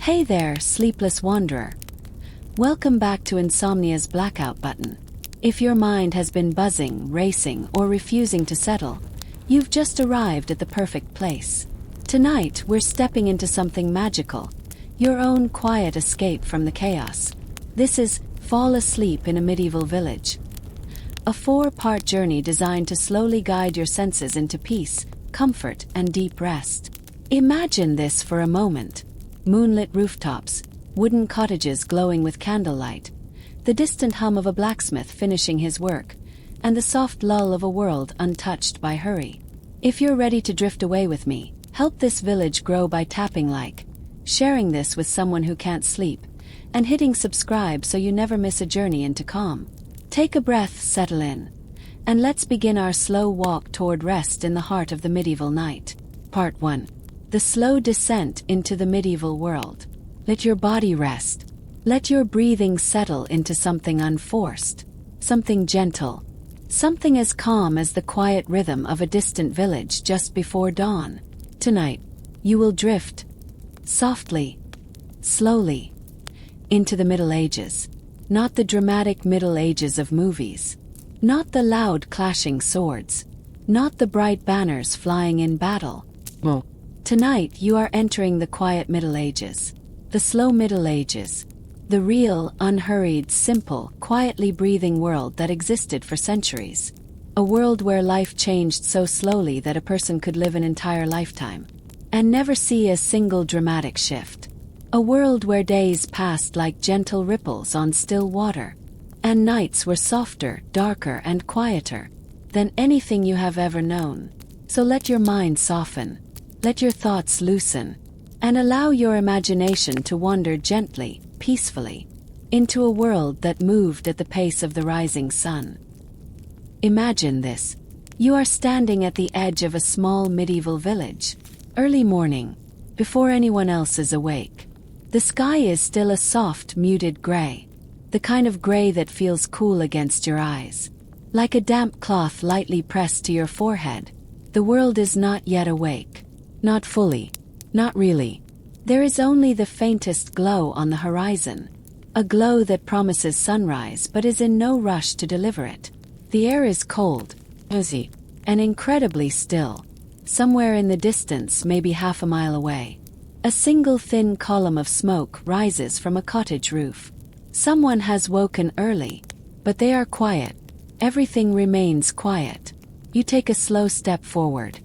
Hey there, sleepless wanderer. Welcome back to Insomnia's Blackout button. If your mind has been buzzing, racing, or refusing to settle, you've just arrived at the perfect place. Tonight, we're stepping into something magical, your own quiet escape from the chaos. This is Fall Asleep in a Medieval Village. A 4-part journey designed to slowly guide your senses into peace, comfort, and deep rest. Imagine this for a moment. Moonlit rooftops, wooden cottages glowing with candlelight, the distant hum of a blacksmith finishing his work, and the soft lull of a world untouched by hurry. If you're ready to drift away with me, help this village grow by tapping like, sharing this with someone who can't sleep, and hitting subscribe so you never miss a journey into calm. Take a breath, settle in, and let's begin our slow walk toward rest in the heart of the medieval night. Part 1. The slow descent into the medieval world. Let your body rest. Let your breathing settle into something unforced, something gentle, something as calm as the quiet rhythm of a distant village just before dawn. Tonight, you will drift, softly, slowly, into the Middle Ages. Not the dramatic Middle Ages of movies. Not the loud clashing swords. Not the bright banners flying in battle. No. Tonight, you are entering the quiet Middle Ages. The slow Middle Ages. The real, unhurried, simple, quietly breathing world that existed for centuries. A world where life changed so slowly that a person could live an entire lifetime and never see a single dramatic shift. A world where days passed like gentle ripples on still water, and nights were softer, darker, and quieter than anything you have ever known. So let your mind soften, let your thoughts loosen, and allow your imagination to wander gently, peacefully, into a world that moved at the pace of the rising sun. Imagine this. You are standing at the edge of a small medieval village. Early morning, before anyone else is awake. The sky is still a soft, muted gray. The kind of gray that feels cool against your eyes. Like a damp cloth lightly pressed to your forehead. The world is not yet awake. Not fully. Not really. There is only the faintest glow on the horizon. A glow that promises sunrise but is in no rush to deliver it. The air is cold, hazy, and incredibly still. Somewhere in the distance, maybe half a mile away, a single thin column of smoke rises from a cottage roof. Someone has woken early, but they are quiet. Everything remains quiet. You take a slow step forward,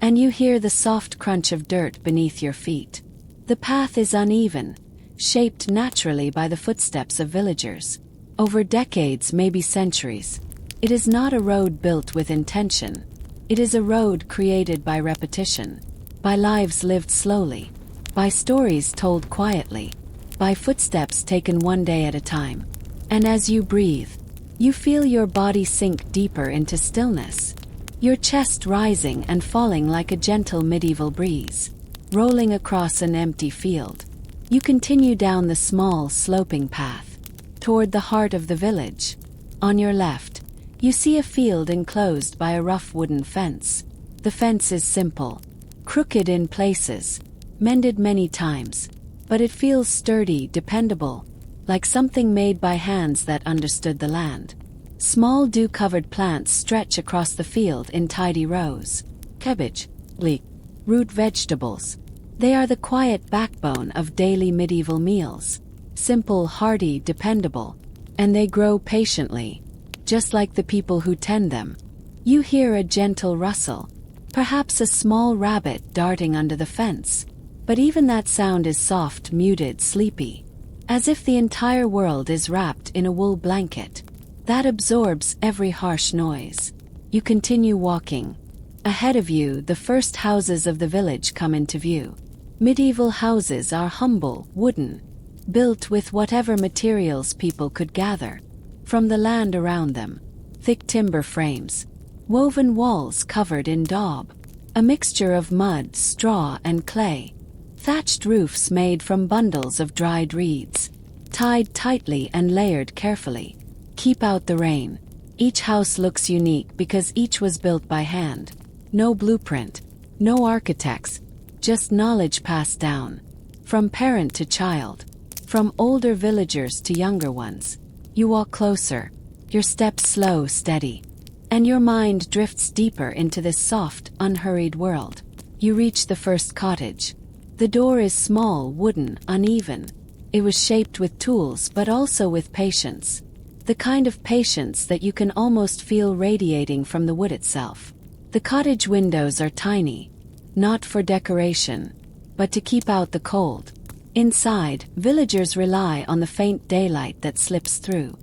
and you hear the soft crunch of dirt beneath your feet. The path is uneven, shaped naturally by the footsteps of villagers. Over decades, maybe centuries. It is not a road built with intention. It is a road created by repetition, by lives lived slowly, by stories told quietly, by footsteps taken one day at a time. And as you breathe, you feel your body sink deeper into stillness, your chest rising and falling like a gentle medieval breeze, rolling across an empty field. You continue down the small, sloping path, toward the heart of the village. On your left, you see a field enclosed by a rough wooden fence. The fence is simple, crooked in places, mended many times, but it feels sturdy, dependable, like something made by hands that understood the land. Small dew-covered plants stretch across the field in tidy rows. Cabbage, leek, root vegetables. They are the quiet backbone of daily medieval meals. Simple, hardy, dependable, and they grow patiently, just like the people who tend them. You hear a gentle rustle, perhaps a small rabbit darting under the fence, but even that sound is soft, muted, sleepy, as if the entire world is wrapped in a wool blanket that absorbs every harsh noise. You continue walking. Ahead of you, the first houses of the village come into view. Medieval houses are humble, wooden, built with whatever materials people could gather from the land around them. Thick timber frames, woven walls covered in daub, a mixture of mud, straw, and clay, thatched roofs made from bundles of dried reeds, tied tightly and layered carefully. Keep out the rain. Each house looks unique because each was built by hand. No blueprint, no architects, just knowledge passed down. From parent to child. From older villagers to younger ones. You walk closer, your steps slow, steady. And your mind drifts deeper into this soft, unhurried world. You reach the first cottage. The door is small, wooden, uneven. It was shaped with tools but also with patience. The kind of patience that you can almost feel radiating from the wood itself. The cottage windows are tiny. Not for decoration, but to keep out the cold. Inside, villagers rely on the faint daylight that slips through.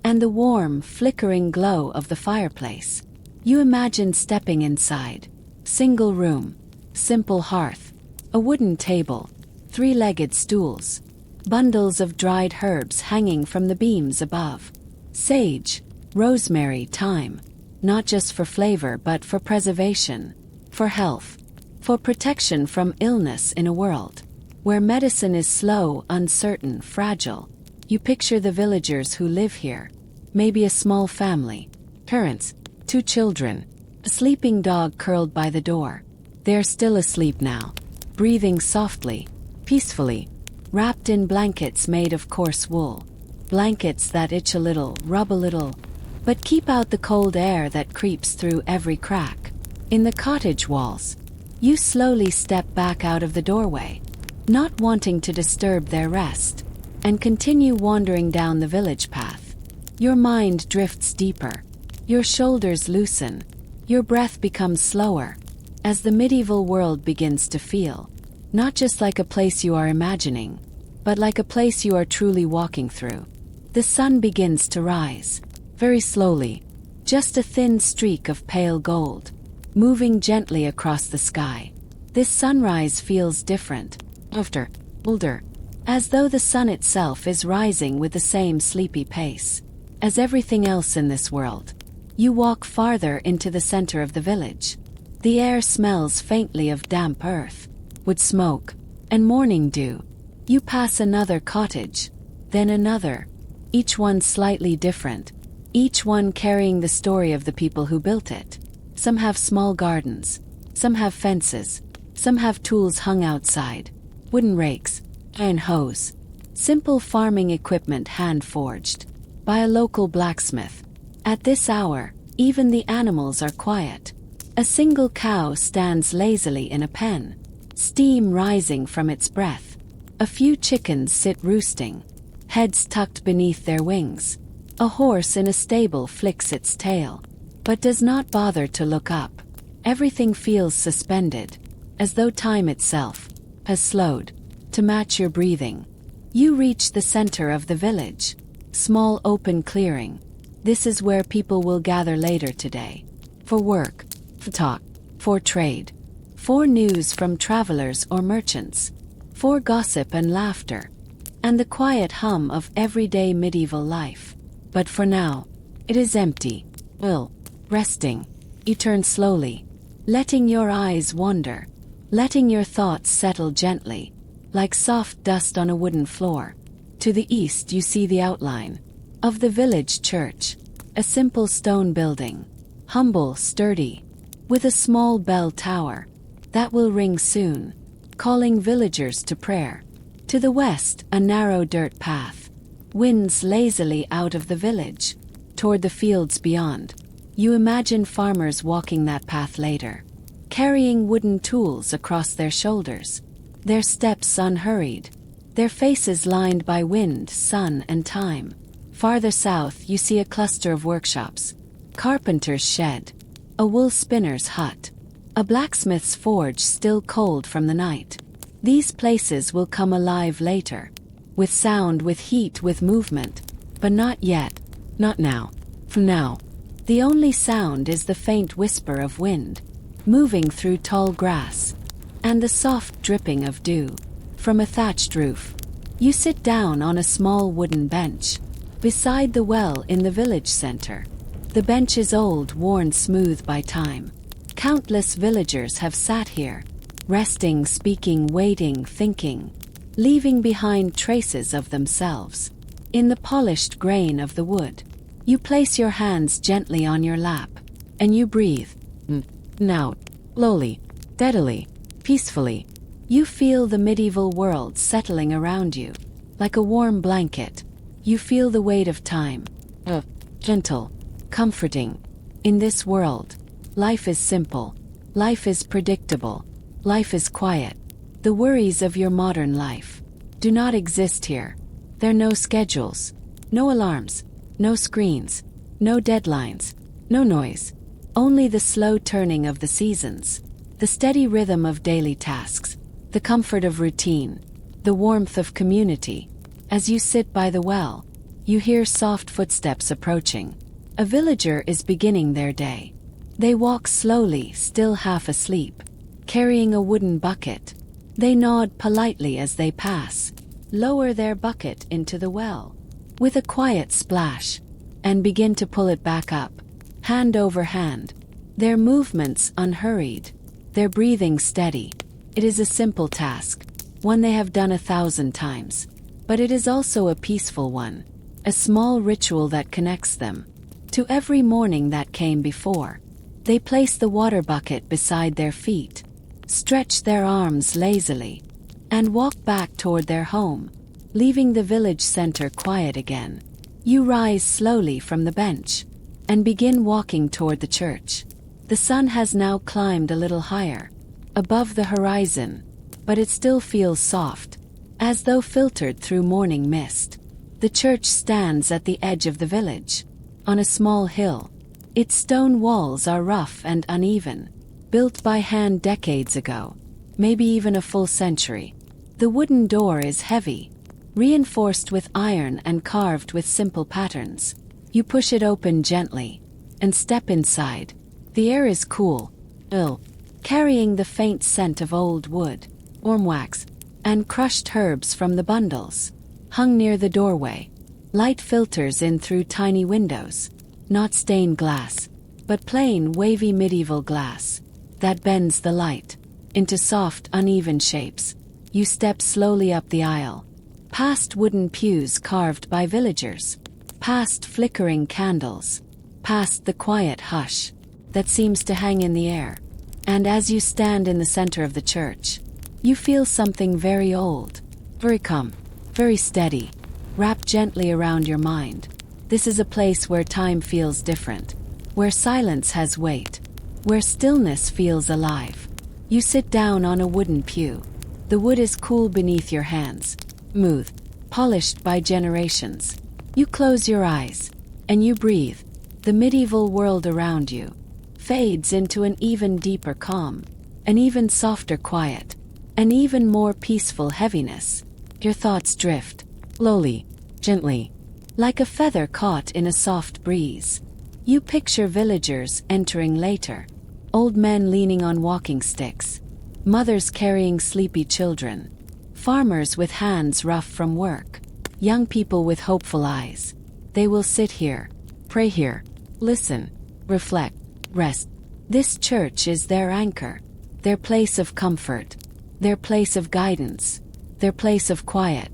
And the warm, flickering glow of the fireplace. You imagine stepping inside. Single room. Simple hearth. A wooden table. Three-legged stools. Bundles of dried herbs hanging from the beams above. Sage, rosemary, thyme. Not just for flavor but for preservation. For health. For protection from illness in a world where medicine is slow, uncertain, fragile. You picture the villagers who live here. Maybe a small family. Parents, 2 children. A sleeping dog curled by the door. They're still asleep now. Breathing softly, peacefully. Wrapped in blankets made of coarse wool. Blankets that itch a little, rub a little, but keep out the cold air that creeps through every crack. In the cottage walls, you slowly step back out of the doorway, not wanting to disturb their rest, and continue wandering down the village path. Your mind drifts deeper. Your shoulders loosen. Your breath becomes slower, as the medieval world begins to feel, not just like a place you are imagining, but like a place you are truly walking through. The sun begins to rise, very slowly, just a thin streak of pale gold, moving gently across the sky. This sunrise feels different, older, as though the sun itself is rising with the same sleepy pace as everything else in this world. You walk farther into the center of the village. The air smells faintly of damp earth, wood smoke, and morning dew. You pass another cottage, then another, each one slightly different, each one carrying the story of the people who built it. Some have small gardens, some have fences, some have tools hung outside, wooden rakes, iron hoes, simple farming equipment hand-forged by a local blacksmith. At this hour, even the animals are quiet. A single cow stands lazily in a pen, steam rising from its breath. A few chickens sit roosting, heads tucked beneath their wings. A horse in a stable flicks its tail, but does not bother to look up. Everything feels suspended, as though time itself has slowed to match your breathing. You reach the center of the village. Small open clearing. This is where people will gather later today. For work, for talk, for trade, for news from travelers or merchants, for gossip and laughter, and the quiet hum of everyday medieval life. But for now, it is empty, ill, resting. You turn slowly, letting your eyes wander, letting your thoughts settle gently, like soft dust on a wooden floor. To the east you see the outline of the village church, a simple stone building, humble, sturdy, with a small bell tower that will ring soon, calling villagers to prayer. To the west, a narrow dirt path winds lazily out of the village, toward the fields beyond. You imagine farmers walking that path later, carrying wooden tools across their shoulders, their steps unhurried, their faces lined by wind, sun, and time. Farther south you see a cluster of workshops, carpenter's shed, a wool spinner's hut, a blacksmith's forge still cold from the night. These places will come alive later, with sound, with heat, with movement, but not yet, not now. For now, the only sound is the faint whisper of wind, moving through tall grass, and the soft dripping of dew from a thatched roof. You sit down on a small wooden bench, beside the well in the village center. The bench is old, worn smooth by time. Countless villagers have sat here, resting, speaking, waiting, thinking, leaving behind traces of themselves. In the polished grain of the wood, you place your hands gently on your lap, and you breathe. Now, slowly, steadily, peacefully. You feel the medieval world settling around you, like a warm blanket. You feel the weight of time. Gentle, comforting. In this world, life is simple. Life is predictable. Life is quiet. The worries of your modern life do not exist here. There are no schedules, no alarms, no screens, no deadlines, no noise. Only the slow turning of the seasons, the steady rhythm of daily tasks, the comfort of routine, the warmth of community. As you sit by the well, you hear soft footsteps approaching. A villager is beginning their day. They walk slowly, still half asleep, carrying a wooden bucket. They nod politely as they pass, lower their bucket into the well with a quiet splash, and begin to pull it back up, hand over hand. Their movements unhurried, their breathing steady. It is a simple task, one they have done 1,000 times, but it is also a peaceful one, a small ritual that connects them to every morning that came before. They place the water bucket beside their feet, stretch their arms lazily, and walk back toward their home, leaving the village center quiet again. You rise slowly from the bench and begin walking toward the church. The sun has now climbed a little higher, above the horizon, but it still feels soft, as though filtered through morning mist. The church stands at the edge of the village, on a small hill. Its stone walls are rough and uneven, built by hand decades ago, maybe even a full century. The wooden door is heavy, reinforced with iron and carved with simple patterns. You push it open gently and step inside. The air is cool, carrying the faint scent of old wood, warm wax, and crushed herbs from the bundles hung near the doorway. Light filters in through tiny windows, not stained glass, but plain, wavy medieval glass that bends the light into soft, uneven shapes. You step slowly up the aisle, past wooden pews carved by villagers, past flickering candles, past the quiet hush that seems to hang in the air. And as you stand in the center of the church, you feel something very old, very calm, very steady, wrapped gently around your mind. This is a place where time feels different, where silence has weight, where stillness feels alive. You sit down on a wooden pew. The wood is cool beneath your hands, smooth, polished by generations. You close your eyes, and you breathe. The medieval world around you fades into an even deeper calm, an even softer quiet, an even more peaceful heaviness. Your thoughts drift, slowly, gently, like a feather caught in a soft breeze. You picture villagers entering later, old men leaning on walking sticks, mothers carrying sleepy children, farmers with hands rough from work, young people with hopeful eyes. They will sit here, pray here, listen, reflect, rest. This church is their anchor, their place of comfort, their place of guidance, their place of quiet.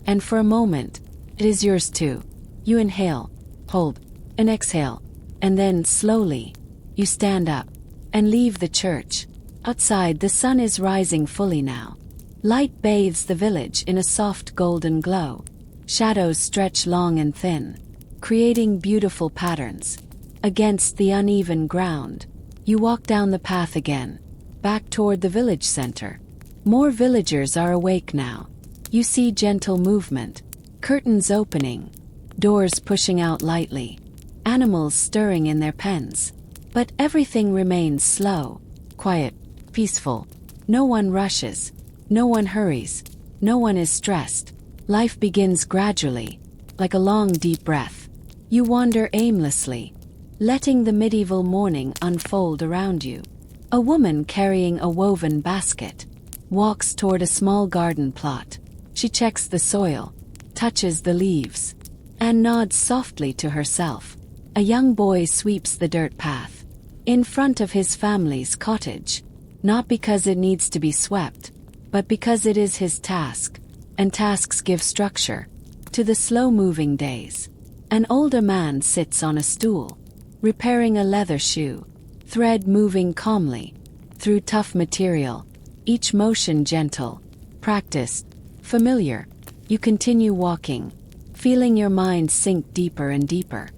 And for a moment, it is yours too. You inhale, hold, and exhale, and then slowly, you stand up and leave the church. Outside, the sun is rising fully now. Light bathes the village in a soft golden glow. Shadows stretch long and thin, creating beautiful patterns against the uneven ground. You walk down the path again, back toward the village center. More villagers are awake now. You see gentle movement, curtains opening, doors pushing out lightly, animals stirring in their pens. But everything remains slow, quiet, peaceful. No one rushes, no one hurries, no one is stressed. Life begins gradually, like a long deep breath. You wander aimlessly, letting the medieval morning unfold around you. A woman carrying a woven basket walks toward a small garden plot. She checks the soil, touches the leaves, and nods softly to herself. A young boy sweeps the dirt path in front of his family's cottage, not because it needs to be swept, but because it is his task, and tasks give structure to the slow-moving days. An older man sits on a stool, repairing a leather shoe, thread moving calmly through tough material. each motion gentle, practiced, familiar. You continue walking, feeling your mind sink deeper and deeper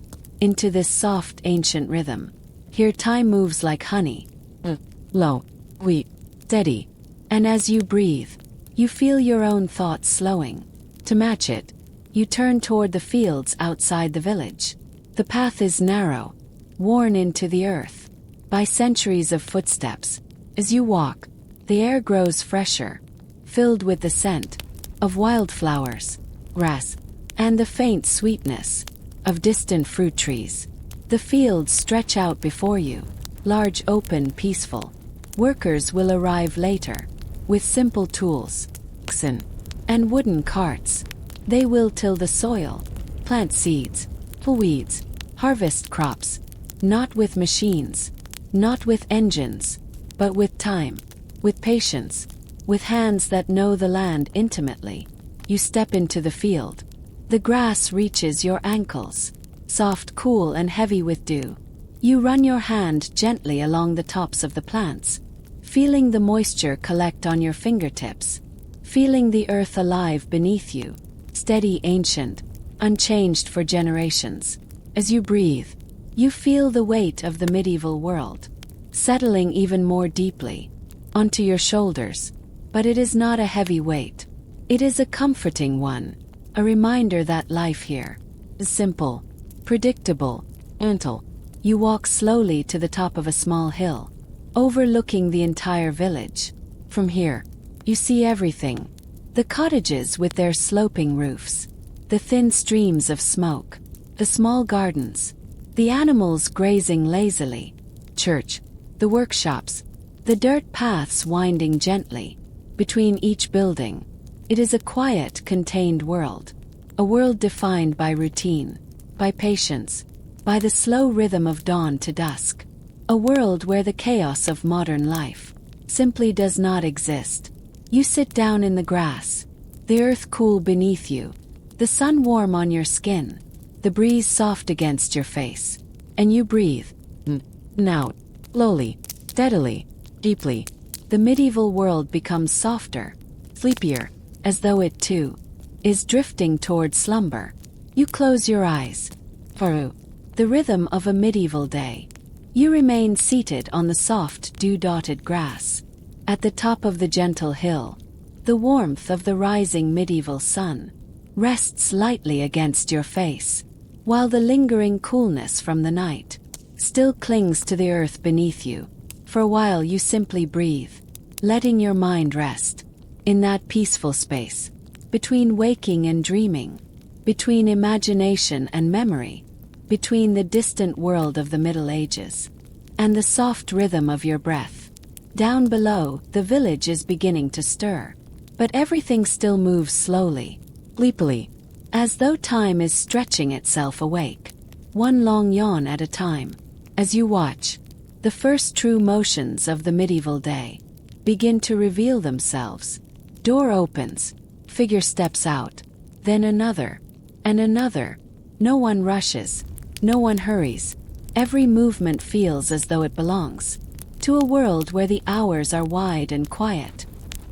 into this soft, ancient rhythm. Here time moves like honey, low, sweet, steady, and as you breathe, you feel your own thoughts slowing. To match it, you turn toward the fields outside the village. The path is narrow, worn into the earth by centuries of footsteps. As you walk, the air grows fresher, filled with the scent of wildflowers, grass, and the faint sweetness of distant fruit trees. The fields stretch out before you, large, open, peaceful. Workers will arrive later, with simple tools, oxen, and wooden carts. They will till the soil, plant seeds, pull weeds, harvest crops, not with machines, not with engines, but with time, with patience, with hands that know the land intimately. You step into the field. The grass reaches your ankles, soft, cool, and heavy with dew. You run your hand gently along the tops of the plants, feeling the moisture collect on your fingertips, feeling the earth alive beneath you, steady, ancient, unchanged for generations. As you breathe, you feel the weight of the medieval world, settling even more deeply onto your shoulders. But it is not a heavy weight. It is a comforting one, a reminder that life here is simple, predictable, gentle. You walk slowly to the top of a small hill, overlooking the entire village. From here, you see everything. The cottages with their sloping roofs, the thin streams of smoke, the small gardens, the animals grazing lazily, church, the workshops, the dirt paths winding gently between each building. It is a quiet, contained world, a world defined by routine, by patience, by the slow rhythm of dawn to dusk, a world where the chaos of modern life simply does not exist. You sit down in the grass, the earth cool beneath you, the sun warm on your skin, the breeze soft against your face, and you breathe out, slowly, steadily, deeply. The medieval world becomes softer, sleepier, as though it too is drifting toward slumber. You close your eyes. For the rhythm of a medieval day. You remain seated on the soft, dew-dotted grass. At the top of the gentle hill, the warmth of the rising medieval sun rests lightly against your face, while the lingering coolness from the night still clings to the earth beneath you. For a while you simply breathe, letting your mind rest in that peaceful space, between waking and dreaming, between imagination and memory, between the distant world of the Middle Ages and the soft rhythm of your breath. Down below, the village is beginning to stir, but everything still moves slowly, sleepily, as though time is stretching itself awake, one long yawn at a time. As you watch, the first true motions of the medieval day begin to reveal themselves. Door opens, figure steps out, then another, and another. No one rushes, no one hurries. Every movement feels as though it belongs to a world where the hours are wide and quiet,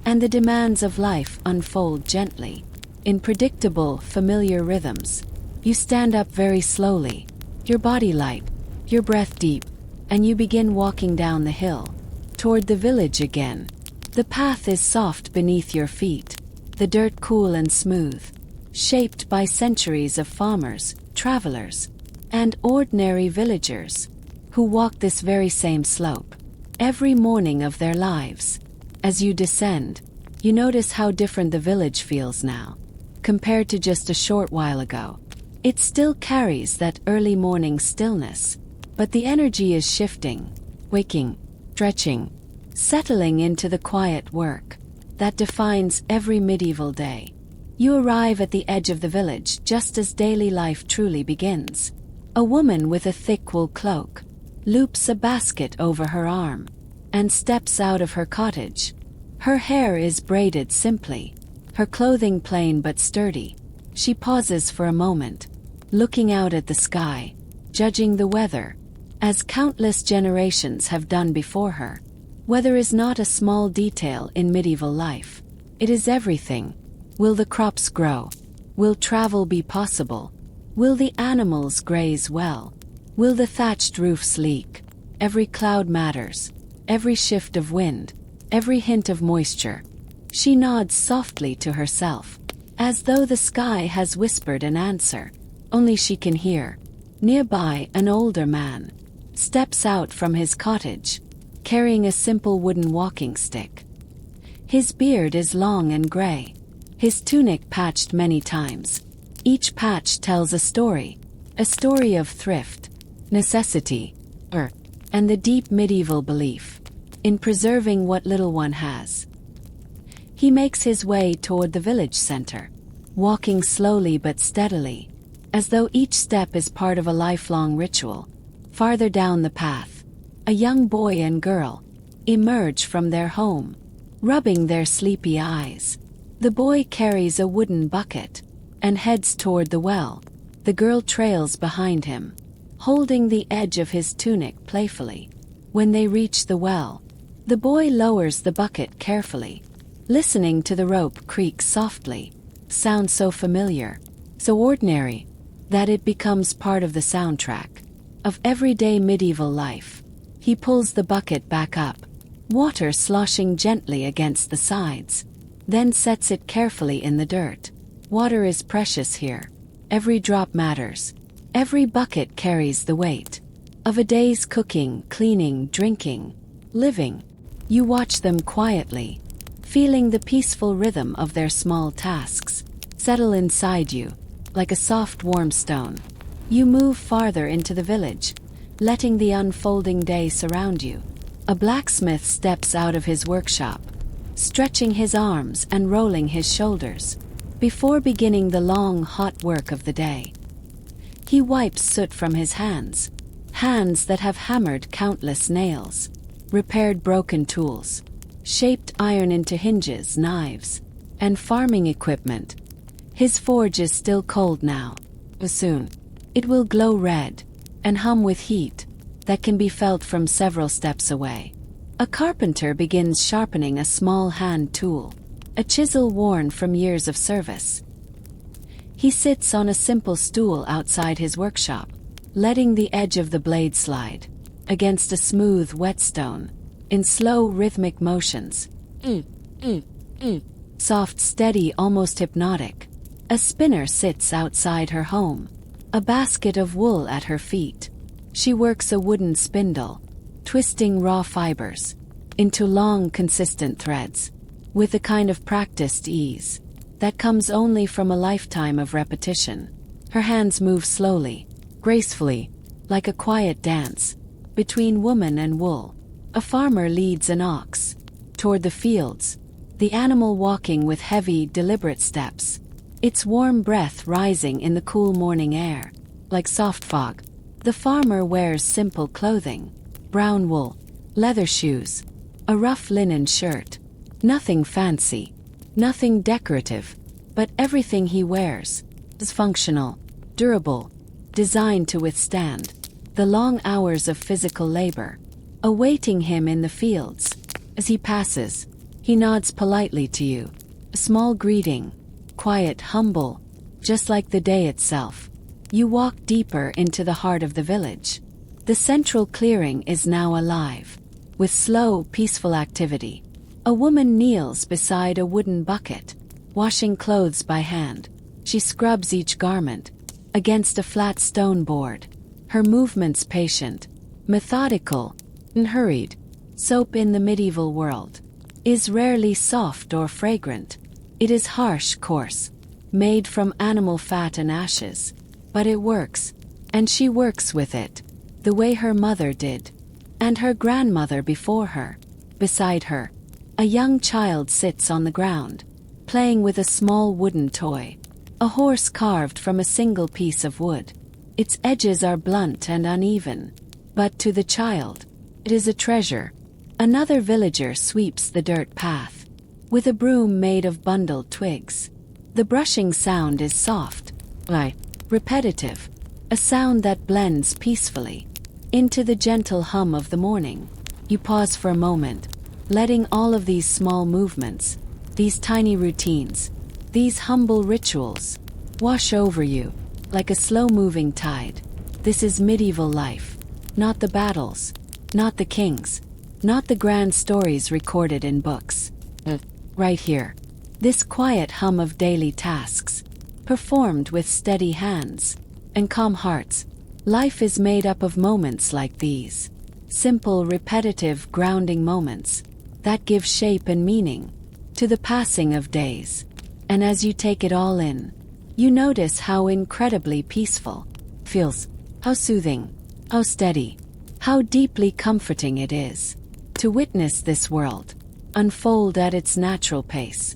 and the demands of life unfold gently, in predictable, familiar rhythms. You stand up very slowly, your body light, your breath deep, and you begin walking down the hill, toward the village again. The path is soft beneath your feet, the dirt cool and smooth, shaped by centuries of farmers, travelers, and ordinary villagers who walk this very same slope every morning of their lives. As you descend, you notice how different the village feels now, compared to just a short while ago. It still carries that early morning stillness, but the energy is shifting, waking, stretching, settling into the quiet work that defines every medieval day. You arrive at the edge of the village just as daily life truly begins. A woman with a thick wool cloak loops a basket over her arm and steps out of her cottage. Her hair is braided simply, her clothing plain but sturdy. She pauses for a moment, looking out at the sky, judging the weather, as countless generations have done before her. Weather is not a small detail in medieval life. It is everything. Will the crops grow? Will travel be possible? Will the animals graze well? Will the thatched roofs leak? Every cloud matters. Every shift of wind. Every hint of moisture. She nods softly to herself, as though the sky has whispered an answer. Only she can hear. Nearby, an older man steps out from his cottage, carrying a simple wooden walking stick. His beard is long and gray, his tunic patched many times. Each patch tells a story of thrift, necessity, and the deep medieval belief in preserving what little one has. He makes his way toward the village center, walking slowly but steadily, as though each step is part of a lifelong ritual. Farther down the path, a young boy and girl emerge from their home, rubbing their sleepy eyes. The boy carries a wooden bucket and heads toward the well. The girl trails behind him, holding the edge of his tunic playfully. When they reach the well, the boy lowers the bucket carefully, listening to the rope creak softly. Sound so familiar, so ordinary, that it becomes part of the soundtrack of everyday medieval life. He pulls the bucket back up, water sloshing gently against the sides, then sets it carefully in the dirt. Water is precious here. Every drop matters. Every bucket carries the weight of a day's cooking, cleaning, drinking, living. You watch them quietly, feeling the peaceful rhythm of their small tasks settle inside you, like a soft warm stone. You move farther into the village, letting the unfolding day surround you. A blacksmith steps out of his workshop, stretching his arms and rolling his shoulders, before beginning the long, hot work of the day. He wipes soot from his hands that have hammered countless nails, repaired broken tools, shaped iron into hinges, knives, and farming equipment. His forge is still cold now, but soon it will glow red and hum with heat that can be felt from several steps away. A carpenter begins sharpening a small hand tool, a chisel worn from years of service. He sits on a simple stool outside his workshop, letting the edge of the blade slide against a smooth whetstone in slow rhythmic motions. Soft, steady, almost hypnotic. A spinner sits outside her home, a basket of wool at her feet. She works a wooden spindle, twisting raw fibers into long, consistent threads, with a kind of practiced ease that comes only from a lifetime of repetition. Her hands move slowly, gracefully, like a quiet dance between woman and wool. A farmer leads an ox toward the fields, the animal walking with heavy, deliberate steps, its warm breath rising in the cool morning air, like soft fog. The farmer wears simple clothing, brown wool, leather shoes, a rough linen shirt. Nothing fancy, nothing decorative, but everything he wears is functional, durable, designed to withstand the long hours of physical labor awaiting him in the fields. As he passes, he nods politely to you, a small greeting, quiet, humble, just like the day itself. You walk deeper into the heart of the village. The central clearing is now alive with slow, peaceful activity. A woman kneels beside a wooden bucket, washing clothes by hand. She scrubs each garment against a flat stone board, her movements patient, methodical, and hurried. Soap in the medieval world is rarely soft or fragrant. It is harsh, coarse, made from animal fat and ashes. But it works, and she works with it, the way her mother did, and her grandmother before her. Beside her, a young child sits on the ground, playing with a small wooden toy, a horse carved from a single piece of wood. Its edges are blunt and uneven, but to the child, it is a treasure. Another villager sweeps the dirt path with a broom made of bundled twigs. The brushing sound is soft, repetitive, a sound that blends peacefully into the gentle hum of the morning. You pause for a moment, letting all of these small movements, these tiny routines, these humble rituals, wash over you like a slow-moving tide. This is medieval life, not the battles, not the kings, not the grand stories recorded in books. Right here, this quiet hum of daily tasks, performed with steady hands and calm hearts. Life is made up of moments like these, simple, repetitive, grounding moments that give shape and meaning to the passing of days. And as you take it all in, you notice how incredibly peaceful it feels, how soothing, how steady, how deeply comforting it is to witness this world unfold at its natural pace.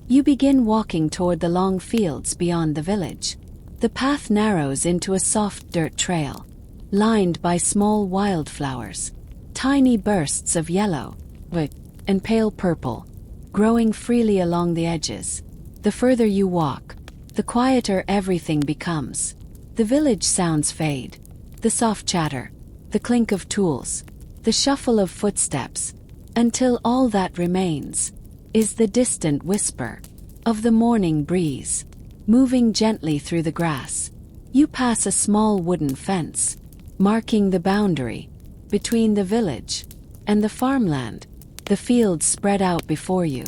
You begin walking toward the long fields beyond the village. The path narrows into a soft dirt trail, lined by small wildflowers, tiny bursts of yellow, white, and pale purple, growing freely along the edges. The further you walk, the quieter everything becomes. The village sounds fade, the soft chatter, the clink of tools, the shuffle of footsteps, until all that remains is the distant whisper of the morning breeze, moving gently through the grass. You pass a small wooden fence, marking the boundary between the village and the farmland. The fields spread out before you,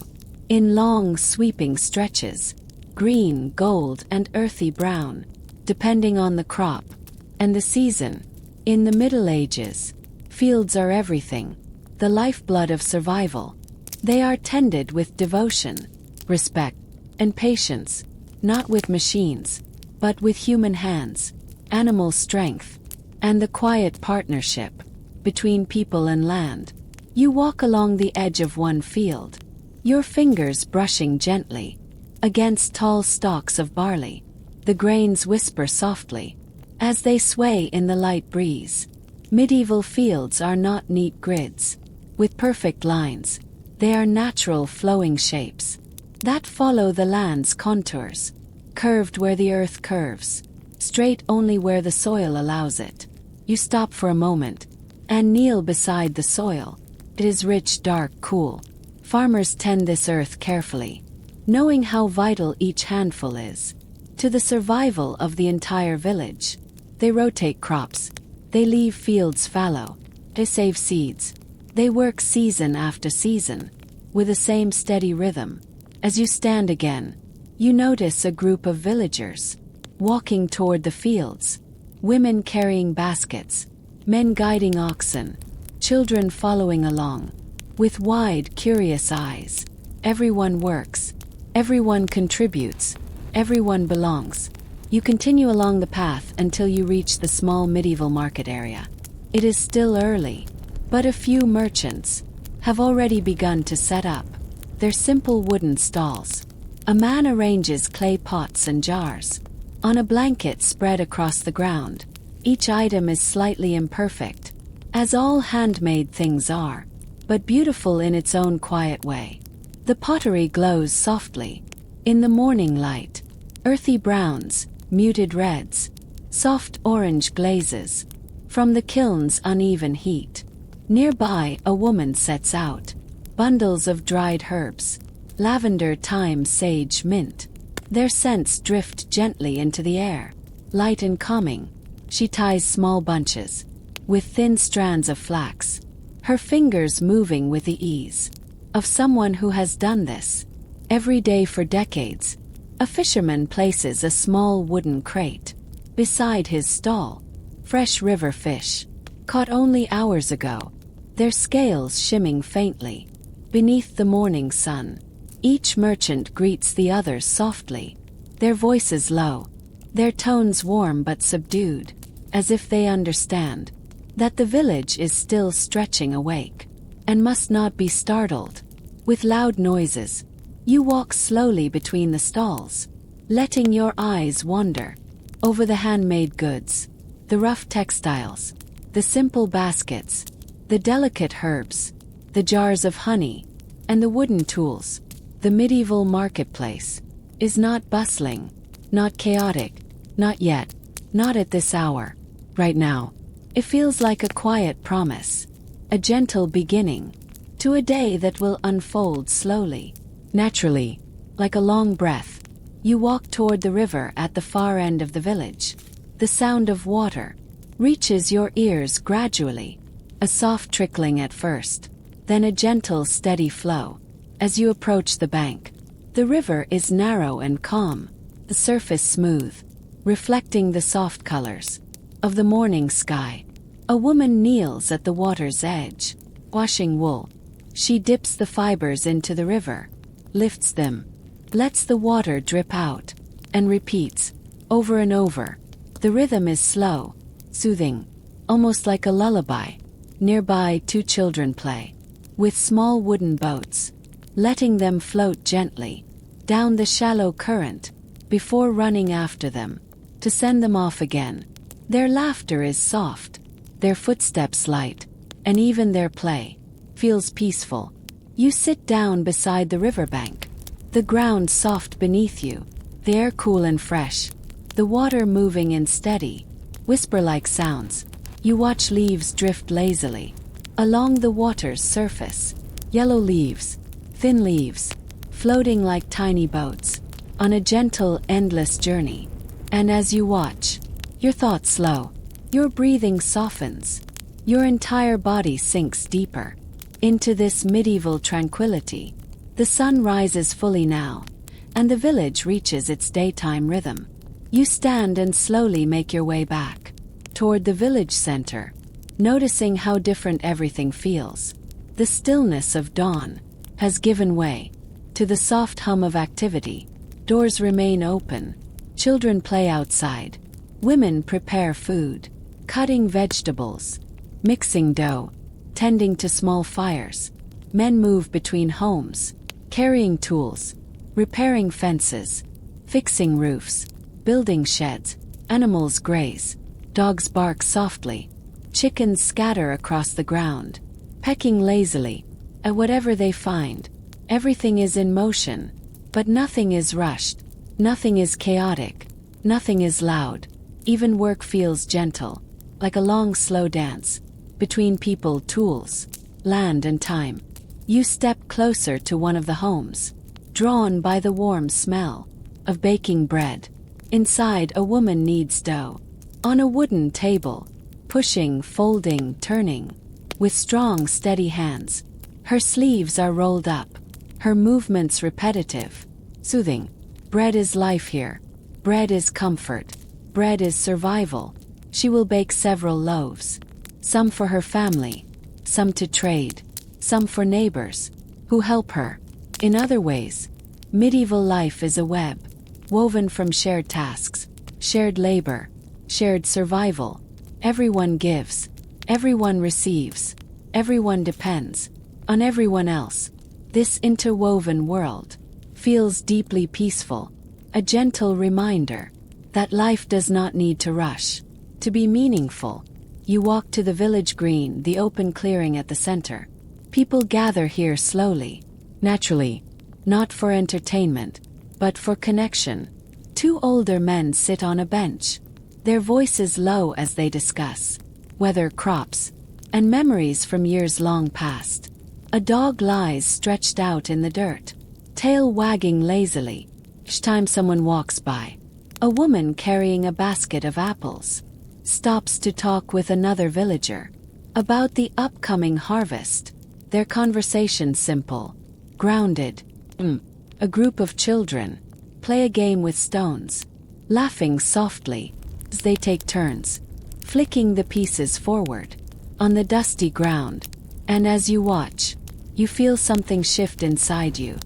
in long, sweeping stretches, green, gold, and earthy brown, depending on the crop and the season. In the Middle Ages, fields are everything, the lifeblood of survival. They are tended with devotion, respect, and patience, not with machines, but with human hands, animal strength, and the quiet partnership between people and land. You walk along the edge of one field, your fingers brushing gently against tall stalks of barley. The grains whisper softly as they sway in the light breeze. Medieval fields are not neat grids with perfect lines. They are natural flowing shapes that follow the land's contours, curved where the earth curves, straight only where the soil allows it. You stop for a moment and kneel beside the soil. It is rich, dark, cool. Farmers tend this earth carefully, knowing how vital each handful is to the survival of the entire village. They rotate crops. They leave fields fallow. They save seeds. They work season after season with the same steady rhythm. As you stand again, you notice a group of villagers walking toward the fields, women carrying baskets, men guiding oxen, children following along with wide, curious eyes. Everyone works, everyone contributes, everyone belongs. You continue along the path until you reach the small medieval market area. It is still early, but a few merchants have already begun to set up their simple wooden stalls. A man arranges clay pots and jars on a blanket spread across the ground. Each item is slightly imperfect, as all handmade things are, but beautiful in its own quiet way. The pottery glows softly in the morning light. Earthy browns, muted reds, soft orange glazes from the kiln's uneven heat. Nearby, a woman sets out bundles of dried herbs, lavender, thyme, sage, mint. Their scents drift gently into the air, light and calming. She ties small bunches with thin strands of flax, her fingers moving with the ease of someone who has done this every day for decades. A fisherman places a small wooden crate beside his stall. Fresh river fish, caught only hours ago, their scales shimming faintly beneath the morning sun. Each merchant greets the others softly, their voices low, their tones warm but subdued, as if they understand that the village is still stretching awake and must not be startled with loud noises. You walk slowly between the stalls, letting your eyes wander over the handmade goods, the rough textiles, the simple baskets, the delicate herbs, the jars of honey, and the wooden tools. The medieval marketplace is not bustling, not chaotic, not yet, not at this hour. Right now, it feels like a quiet promise, a gentle beginning to a day that will unfold slowly, naturally, like a long breath. You walk toward the river at the far end of the village. The sound of water reaches your ears gradually, a soft trickling at first, then a gentle, steady flow. As you approach the bank, the river is narrow and calm, the surface smooth, reflecting the soft colors of the morning sky. A woman kneels at the water's edge, washing wool. She dips the fibers into the river, lifts them, lets the water drip out, and repeats, over and over. The rhythm is slow, soothing, almost like a lullaby. Nearby, two children play with small wooden boats, letting them float gently down the shallow current before running after them to send them off again. Their laughter is soft, their footsteps light, and even their play feels peaceful. You sit down beside the riverbank, the ground soft beneath you, the air cool and fresh, the water moving in steady, whisper-like sounds. You watch leaves drift lazily along the water's surface, yellow leaves, thin leaves, floating like tiny boats on a gentle, endless journey. And as you watch, your thoughts slow, your breathing softens, your entire body sinks deeper into this medieval tranquility. The sun rises fully now, and the village reaches its daytime rhythm. You stand and slowly make your way back toward the village center, noticing how different everything feels. The stillness of dawn has given way to the soft hum of activity. Doors remain open, children play outside, women prepare food, cutting vegetables, mixing dough, tending to small fires. Men move between homes, carrying tools, repairing fences, fixing roofs, building sheds. Animals graze, dogs bark softly, chickens scatter across the ground, pecking lazily at whatever they find. Everything is in motion, but nothing is rushed, nothing is chaotic, nothing is loud. Even work feels gentle, like a long, slow dance between people, tools, land, and time. You step closer to one of the homes, drawn by the warm smell of baking bread. Inside, a woman kneads dough on a wooden table, pushing, folding, turning with strong, steady hands. Her sleeves are rolled up, her movements repetitive, soothing. Bread is life here. Bread is comfort. Bread is survival. She will bake several loaves, some for her family, some to trade, some for neighbors who help her. In other ways, medieval life is a web, woven from shared tasks, shared labor, shared survival. Everyone gives, everyone receives, everyone depends on everyone else. This interwoven world feels deeply peaceful, a gentle reminder that life does not need to rush to be meaningful. You walk to the village green, the open clearing at the center. People gather here slowly, naturally, not for entertainment, but for connection. Two older men sit on a bench, their voices low as they discuss weather, crops, and memories from years long past. A dog lies stretched out in the dirt, tail wagging lazily. Each time someone walks by, a woman carrying a basket of apples stops to talk with another villager about the upcoming harvest. Their conversation simple, grounded. A group of children play a game with stones, laughing softly as they take turns, flicking the pieces forward on the dusty ground. And as you watch, you feel something shift inside you,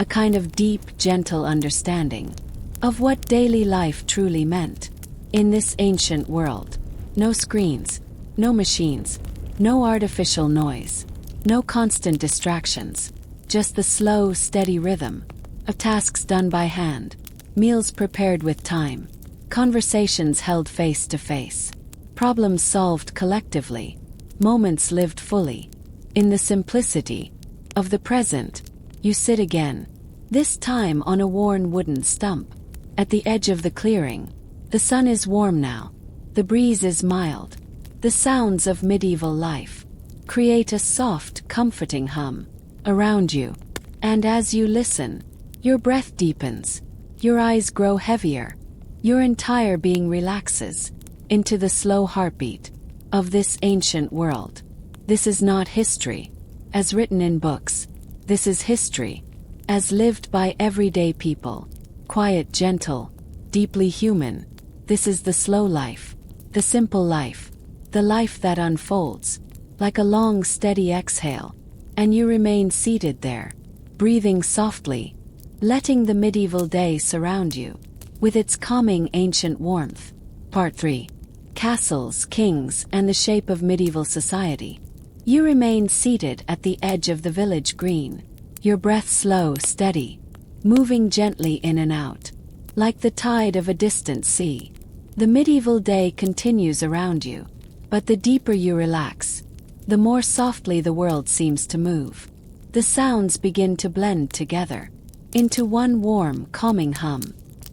a kind of deep, gentle understanding of what daily life truly meant. In this ancient world, no screens, no machines, no artificial noise, no constant distractions, just the slow, steady rhythm of tasks done by hand, meals prepared with time, conversations held face to face, problems solved collectively, moments lived fully. In the simplicity of the present, you sit again, this time on a worn wooden stump at the edge of the clearing. The sun is warm now, the breeze is mild. The sounds of medieval life create a soft, comforting hum. around you. And as you listen, your breath deepens, your eyes grow heavier, your entire being relaxes into the slow heartbeat of this ancient world. This is not history, as written in books. This is history, as lived by everyday people. Quiet, gentle, deeply human. This is the slow life, the simple life, the life that unfolds like a long, steady exhale, and you remain seated there, breathing softly, letting the medieval day surround you with its calming ancient warmth. Part 3. Castles, Kings, and the Shape of Medieval Society. You remain seated at the edge of the village green, your breath slow, steady, moving gently in and out, like the tide of a distant sea. The medieval day continues around you, but the deeper you relax, the more softly the world seems to move. The sounds begin to blend together into one warm, calming hum.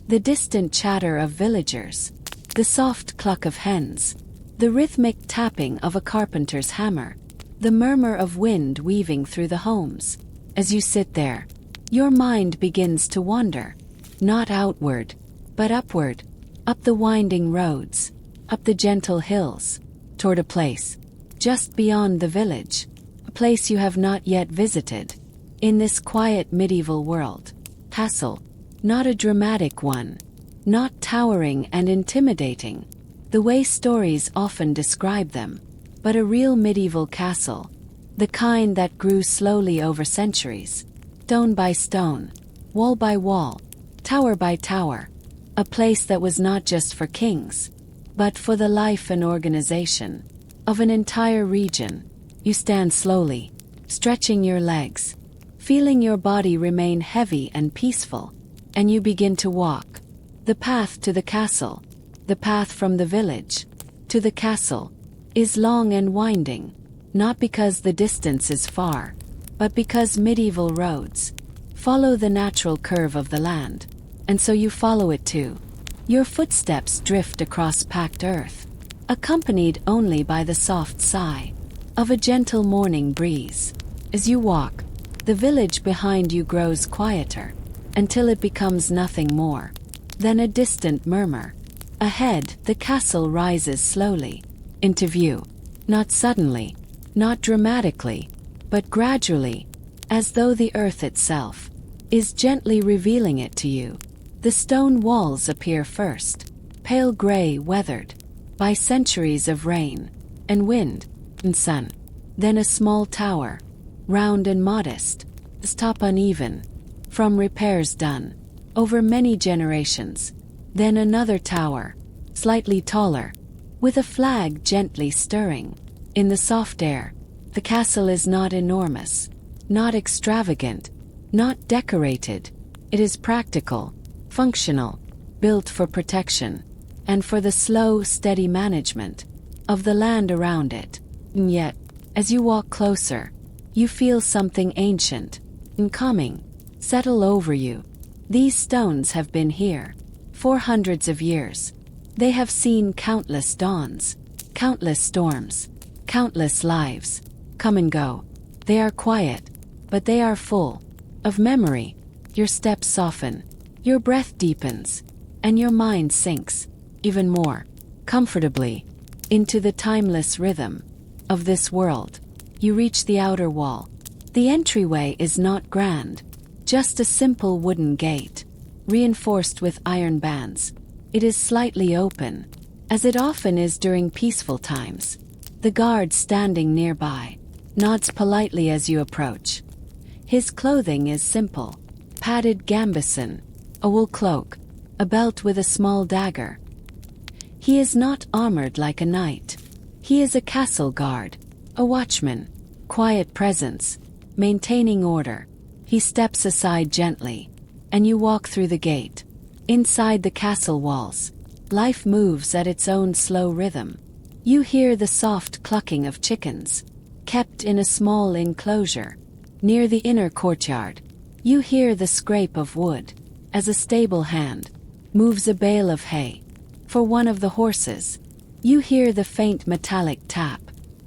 The distant chatter of villagers, the soft cluck of hens, the rhythmic tapping of a carpenter's hammer, the murmur of wind weaving through the homes. As you sit there, your mind begins to wander, not outward, but upward, up the winding roads, up the gentle hills, toward a place just beyond the village, a place you have not yet visited. In this quiet medieval world, castle, not a dramatic one, not towering and intimidating, the way stories often describe them, but a real medieval castle, the kind that grew slowly over centuries, stone by stone, wall by wall, tower by tower, a place that was not just for kings, but for the life and organization of an entire region. You stand slowly, stretching your legs, feeling your body remain heavy and peaceful, and you begin to walk. The path to the castle, the path from the village to the castle, is long and winding, not because the distance is far, but because medieval roads follow the natural curve of the land, and so you follow it too. Your footsteps drift across packed earth, accompanied only by the soft sigh of a gentle morning breeze. As you walk, the village behind you grows quieter, until it becomes nothing more than a distant murmur. Ahead, the castle rises slowly into view, not suddenly, not dramatically, but gradually, as though the earth itself is gently revealing it to you. The stone walls appear first, pale gray, weathered by centuries of rain and wind and sun. Then a small tower, round and modest, its top uneven from repairs done over many generations. Then another tower, slightly taller, with a flag gently stirring in the soft air. The castle is not enormous, not extravagant, not decorated. It is practical, functional, built for protection, and for the slow, steady management of the land around it. And yet, as you walk closer, you feel something ancient and calming settle over you. These stones have been here for hundreds of years. They have seen countless dawns, countless storms, countless lives come and go. They are quiet, but they are full of memory. Your steps soften, your breath deepens, and your mind sinks even more comfortably into the timeless rhythm of this world. You reach the outer wall. The entryway is not grand, just a simple wooden gate, reinforced with iron bands. It is slightly open, as it often is during peaceful times. The guard standing nearby nods politely as you approach. His clothing is simple: padded gambeson, a wool cloak, a belt with a small dagger. He is not armored like a knight. He is a castle guard, a watchman, quiet presence, maintaining order. He steps aside gently, and you walk through the gate. Inside the castle walls, life moves at its own slow rhythm. You hear the soft clucking of chickens, kept in a small enclosure near the inner courtyard. You hear the scrape of wood as a stable hand moves a bale of hay for one of the horses. You hear the faint metallic tap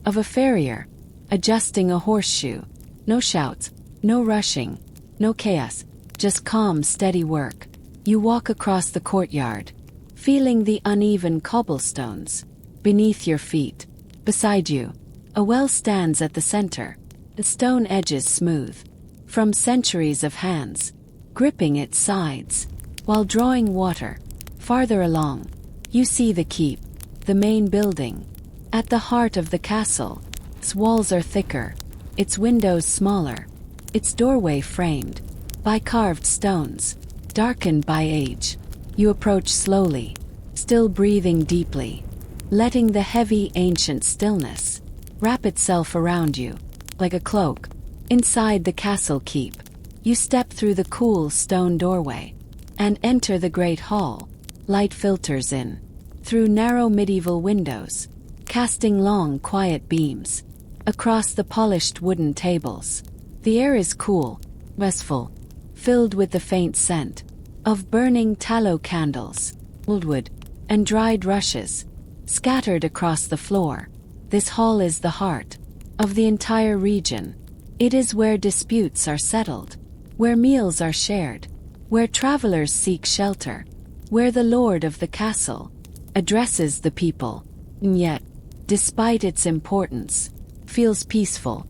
of a farrier adjusting a horseshoe. No shouts, No rushing, no chaos, just calm, steady work. You walk across the courtyard, feeling the uneven cobblestones beneath your feet. Beside you, a well stands at the center, the stone edges smooth, from centuries of hands, gripping its sides, while drawing water. Farther along, you see the keep, the main building. At the heart of the castle, its walls are thicker, its windows smaller, its doorway framed by carved stones, darkened by age. You approach slowly, still breathing deeply, letting the heavy ancient stillness wrap itself around you like a cloak. Inside the castle keep, you step through the cool stone doorway and enter the great hall. Light filters in through narrow medieval windows, casting long, quiet beams across the polished wooden tables. The air is cool, restful, filled with the faint scent of burning tallow candles, old wood, and dried rushes scattered across the floor. This hall is the heart of the entire region. It is where disputes are settled, where meals are shared, where travelers seek shelter, where the lord of the castle addresses the people, and yet, despite its importance, feels peaceful.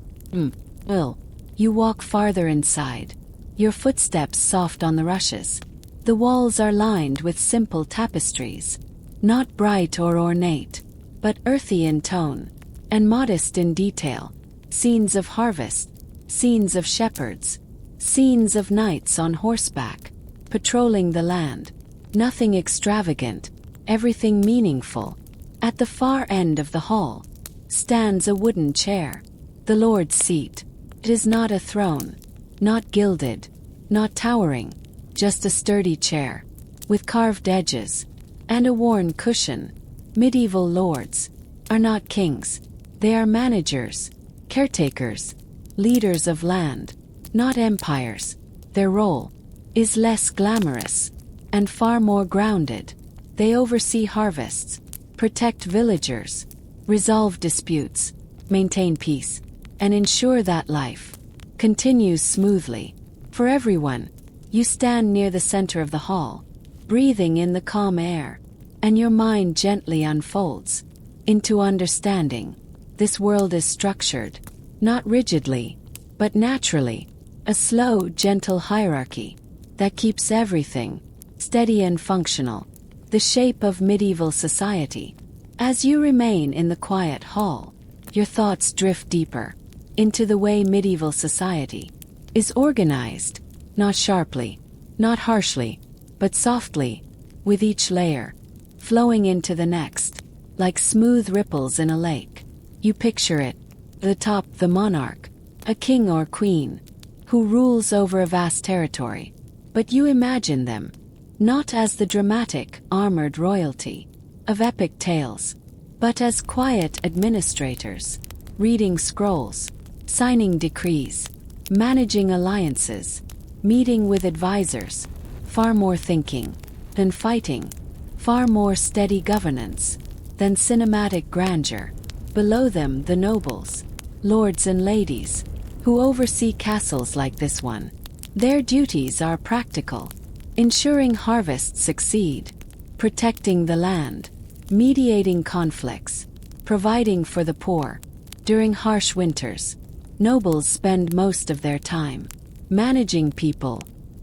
You walk farther inside, your footsteps soft on the rushes. The walls are lined with simple tapestries, not bright or ornate, but earthy in tone and modest in detail. Scenes of harvest, scenes of shepherds, scenes of knights on horseback, patrolling the land. Nothing extravagant, everything meaningful. At the far end of the hall stands a wooden chair, the Lord's seat. It is not a throne, not gilded, not towering, just a sturdy chair, with carved edges and a worn cushion. Medieval lords are not kings, they are managers, caretakers, leaders of land, not empires. Their role is less glamorous and far more grounded. They oversee harvests, protect villagers, resolve disputes, maintain peace, and ensure that life continues smoothly for everyone. You stand near the center of the hall, breathing in the calm air, and your mind gently unfolds into understanding. This world is structured, not rigidly, but naturally, a slow, gentle hierarchy that keeps everything steady and functional. The shape of medieval society. As you remain in the quiet hall, your thoughts drift deeper into the way medieval society is organized, not sharply, not harshly, but softly, with each layer flowing into the next, like smooth ripples in a lake. You picture it, the top, the monarch, a king or queen, who rules over a vast territory, but you imagine them not as the dramatic, armored royalty of epic tales, but as quiet administrators, reading scrolls, signing decrees, managing alliances, meeting with advisors. Far more thinking than fighting, far more steady governance than cinematic grandeur. Below them, the nobles, lords and ladies, who oversee castles like this one. Their duties are practical, ensuring harvests succeed, protecting the land, mediating conflicts, providing for the poor. During harsh winters, nobles spend most of their time managing people,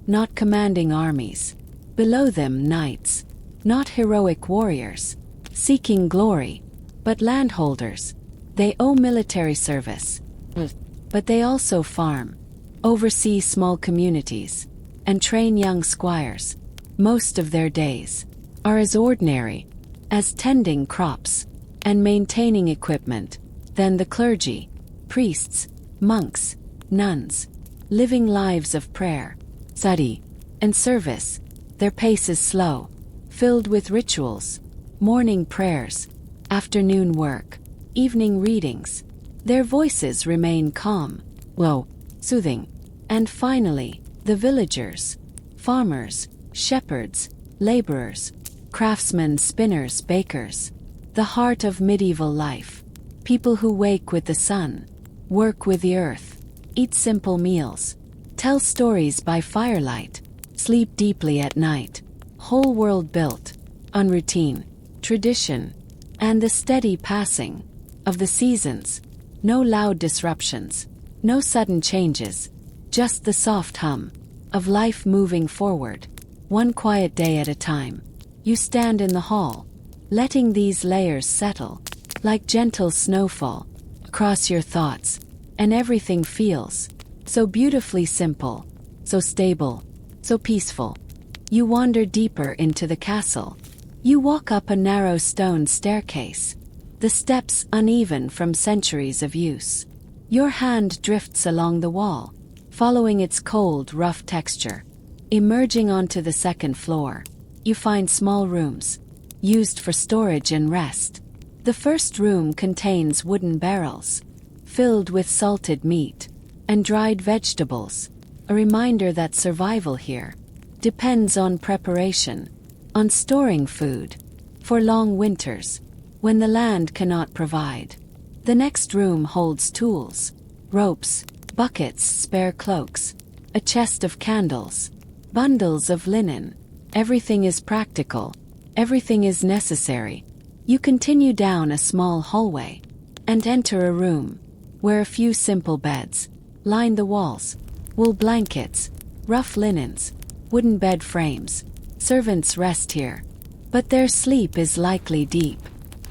not commanding armies. Below them, knights, not heroic warriors, seeking glory, but landholders. They owe military service, but they also farm, oversee small communities, and train young squires. Most of their days are as ordinary as tending crops and maintaining equipment. Then the clergy, priests, monks, nuns, living lives of prayer, study, and service. Their pace is slow, filled with rituals, morning prayers, afternoon work, evening readings. Their voices remain calm, low, soothing. And finally, the villagers, farmers, shepherds, laborers, craftsmen, spinners, bakers. The heart of medieval life. People who wake with the sun, work with the earth, eat simple meals, Tell stories by firelight. Sleep deeply at night. Whole world built on routine, tradition, and the steady passing of the seasons. No loud disruptions, no sudden changes, just the soft hum of life moving forward, one quiet day at a time. You stand in the hall, letting these layers settle, like gentle snowfall, across your thoughts, and everything feels so beautifully simple, so stable, so peaceful. You wander deeper into the castle. You walk up a narrow stone staircase, the steps uneven from centuries of use. Your hand drifts along the wall, following its cold, rough texture. Emerging onto the second floor, you find small rooms, used for storage and rest. The first room contains wooden barrels, filled with salted meat and dried vegetables, a reminder that survival here depends on preparation, on storing food for long winters, when the land cannot provide. The next room holds tools, ropes, buckets, spare cloaks, a chest of candles, bundles of linen. Everything is practical, everything is necessary. You continue down a small hallway and enter a room where a few simple beds line the walls. Wool blankets, rough linens, wooden bed frames. Servants rest here, but their sleep is likely deep,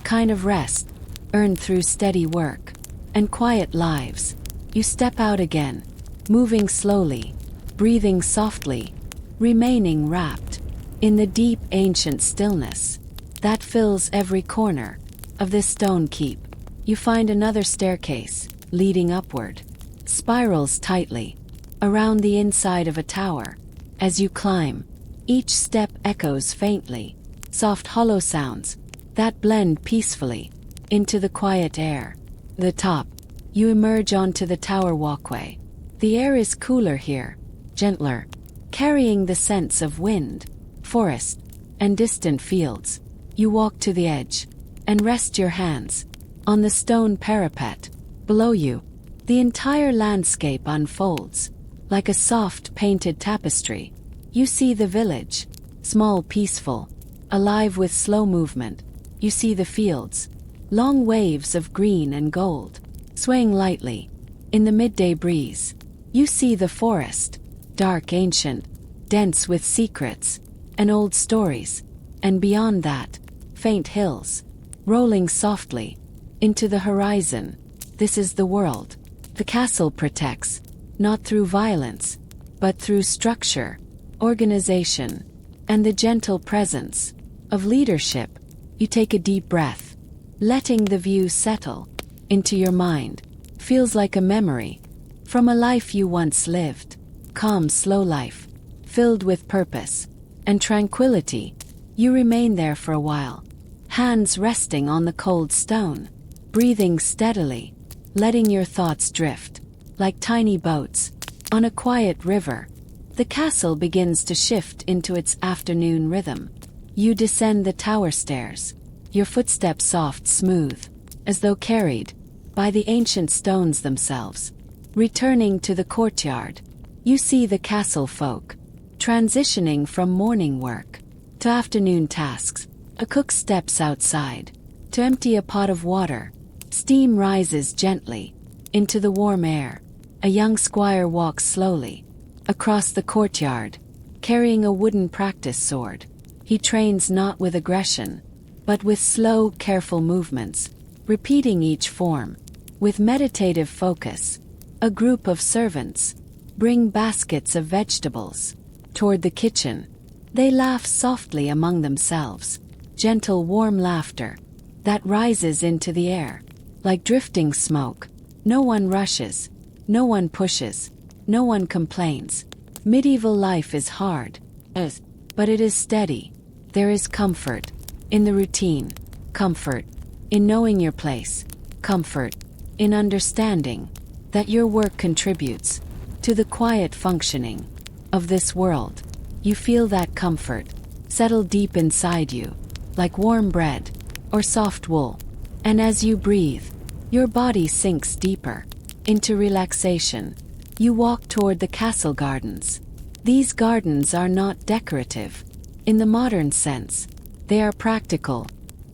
kind of rest earned through steady work and quiet lives. You step out again, moving slowly, breathing softly, remaining wrapped in the deep ancient stillness that fills every corner of this stone keep. You find another staircase leading upward, spirals tightly around the inside of a tower. As you climb, each step echoes faintly, soft hollow sounds that blend peacefully into the quiet air. The top, you emerge onto the tower walkway. The air is cooler here, gentler, carrying the scents of wind, forest, and distant fields. You walk to the edge and rest your hands on the stone parapet. Below you, the entire landscape unfolds like a soft painted tapestry. You see the village, small, peaceful, alive with slow movement. You see the fields, long waves of green and gold, swaying lightly in the midday breeze. You see the forest, dark, ancient, dense with secrets and old stories, and beyond that, faint hills, rolling softly into the horizon. This is the world the castle protects, not through violence, but through structure, organization, and the gentle presence of leadership. You take a deep breath, letting the view settle into your mind. Feels like a memory from a life you once lived. Calm, slow life, filled with purpose and tranquility. You remain there for a while, hands resting on the cold stone, breathing steadily, letting your thoughts drift like tiny boats on a quiet river. The castle begins to shift into its afternoon rhythm. You descend the tower stairs, your footsteps soft, smooth, as though carried by the ancient stones themselves. Returning to the courtyard, you see the castle folk transitioning from morning work to afternoon tasks. A cook steps outside to empty a pot of water. Steam rises gently into the warm air. A young squire walks slowly across the courtyard, carrying a wooden practice sword. He trains not with aggression, but with slow, careful movements, repeating each form with meditative focus. A group of servants bring baskets of vegetables toward the kitchen. They laugh softly among themselves, gentle, warm laughter that rises into the air like drifting smoke. No one rushes, no one pushes, no one complains. Medieval life is hard, but it is steady. There is comfort in the routine, comfort in knowing your place, comfort in understanding that your work contributes to the quiet functioning of this world. You feel that comfort settle deep inside you, like warm bread or soft wool. And as you breathe, your body sinks deeper into relaxation. You walk toward the castle gardens. These gardens are not decorative. In the modern sense, they are practical,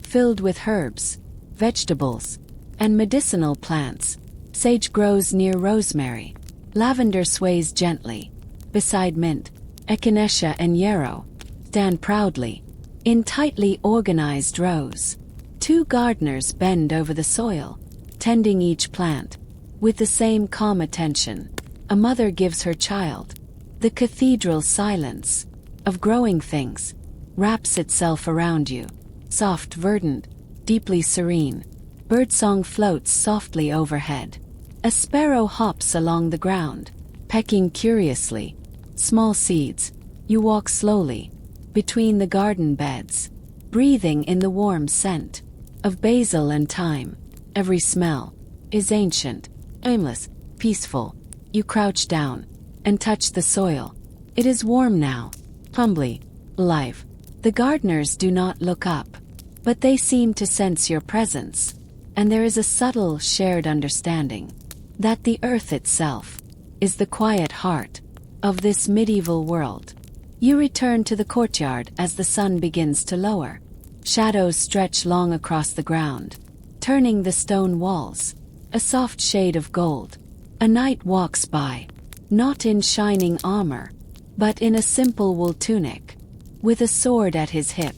filled with herbs, vegetables, and medicinal plants. Sage grows near rosemary. Lavender sways gently. Beside mint, echinacea and yarrow stand proudly, in tightly organized rows. Two gardeners bend over the soil, tending each plant, with the same calm attention a mother gives her child. The cathedral silence of growing things wraps itself around you, soft, verdant, deeply serene. Birdsong floats softly overhead. A sparrow hops along the ground, pecking curiously. Small seeds. You walk slowly between the garden beds, breathing in the warm scent of basil and thyme. Every smell is ancient, aimless, peaceful. You crouch down and touch the soil. It is warm now, humbly, alive. The gardeners do not look up, but they seem to sense your presence, and there is a subtle shared understanding that the earth itself is the quiet heart of this medieval world. You return to the courtyard as the sun begins to lower. Shadows stretch long across the ground, turning the stone walls a soft shade of gold. A knight walks by, not in shining armor, but in a simple wool tunic, with a sword at his hip.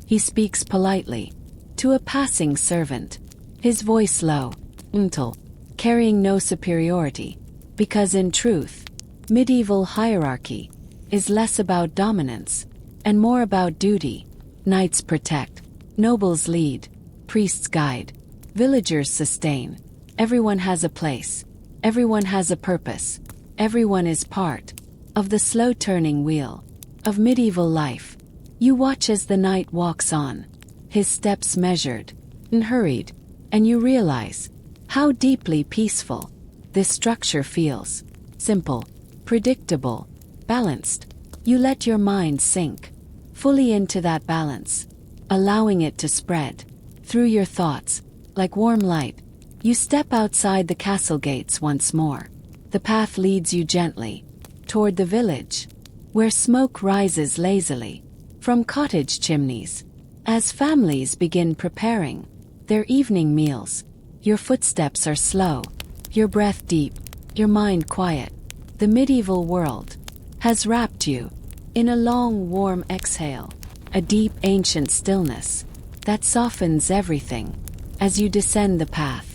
He speaks politely to a passing servant, his voice low, gentle, carrying no superiority, because in truth, medieval hierarchy is less about dominance and more about duty. Knights protect, nobles lead, priests guide, villagers sustain. Everyone has a place. Everyone has a purpose. Everyone is part of the slow-turning wheel of medieval life. You watch as the knight walks on, his steps measured and hurried, and you realize how deeply peaceful this structure feels. Simple, predictable, balanced. You let your mind sink fully into that balance, allowing it to spread through your thoughts like warm light. You step outside the castle gates once more. The path leads you gently toward the village, where smoke rises lazily from cottage chimneys. As families begin preparing their evening meals, your footsteps are slow, your breath deep, your mind quiet. The medieval world has wrapped you in a long, warm exhale, a deep, ancient stillness that softens everything. As you descend the path,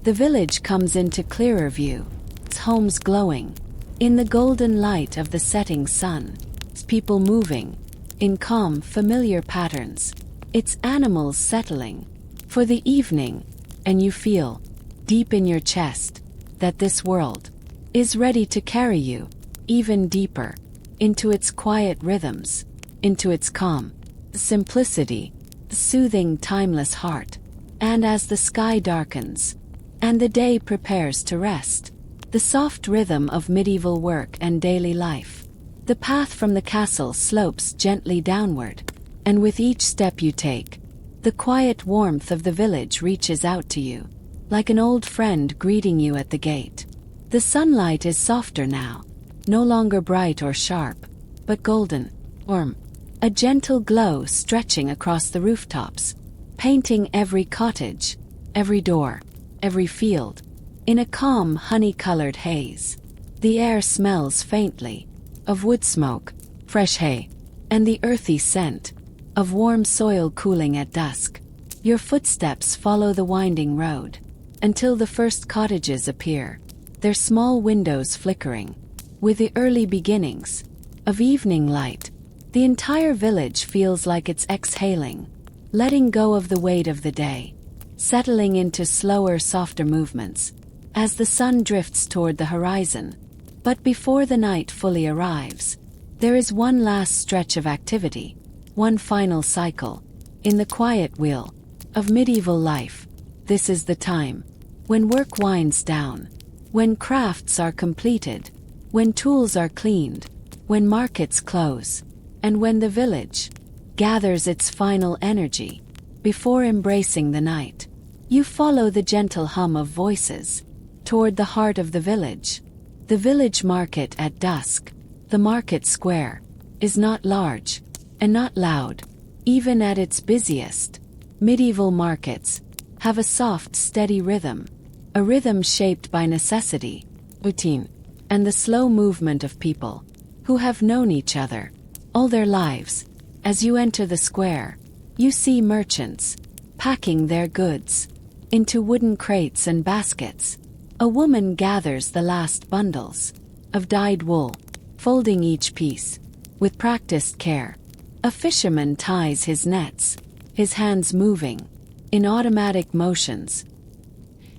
the village comes into clearer view, its homes glowing in the golden light of the setting sun, its people moving in calm, familiar patterns, its animals settling for the evening, and you feel, deep in your chest, that this world is ready to carry you even deeper into its quiet rhythms, into its calm simplicity, the soothing, timeless heart. And as the sky darkens and the day prepares to rest, the soft rhythm of medieval work and daily life, the path from the castle slopes gently downward, and with each step you take, the quiet warmth of the village reaches out to you, like an old friend greeting you at the gate. The sunlight is softer now, no longer bright or sharp, but golden, warm, a gentle glow stretching across the rooftops, painting every cottage, every door, every field, in a calm honey-colored haze. The air smells faintly of wood smoke, fresh hay, and the earthy scent of warm soil cooling at dusk. Your footsteps follow the winding road until the first cottages appear, their small windows flickering with the early beginnings of evening light. The entire village feels like it's exhaling, letting go of the weight of the day, settling into slower, softer movements as the sun drifts toward the horizon. But before the night fully arrives, there is one last stretch of activity, one final cycle in the quiet wheel of medieval life. This is the time when work winds down, when crafts are completed, when tools are cleaned, when markets close, and when the village gathers its final energy before embracing the night. You follow the gentle hum of voices toward the heart of the village, The village market at dusk, the market square, is not large and not loud. Even at its busiest, medieval markets have a soft, steady rhythm, a rhythm shaped by necessity, routine, and the slow movement of people who have known each other all their lives. As you enter the square, you see merchants packing their goods into wooden crates and baskets. A woman gathers the last bundles of dyed wool, folding each piece with practiced care. A fisherman ties his nets, his hands moving in automatic motions.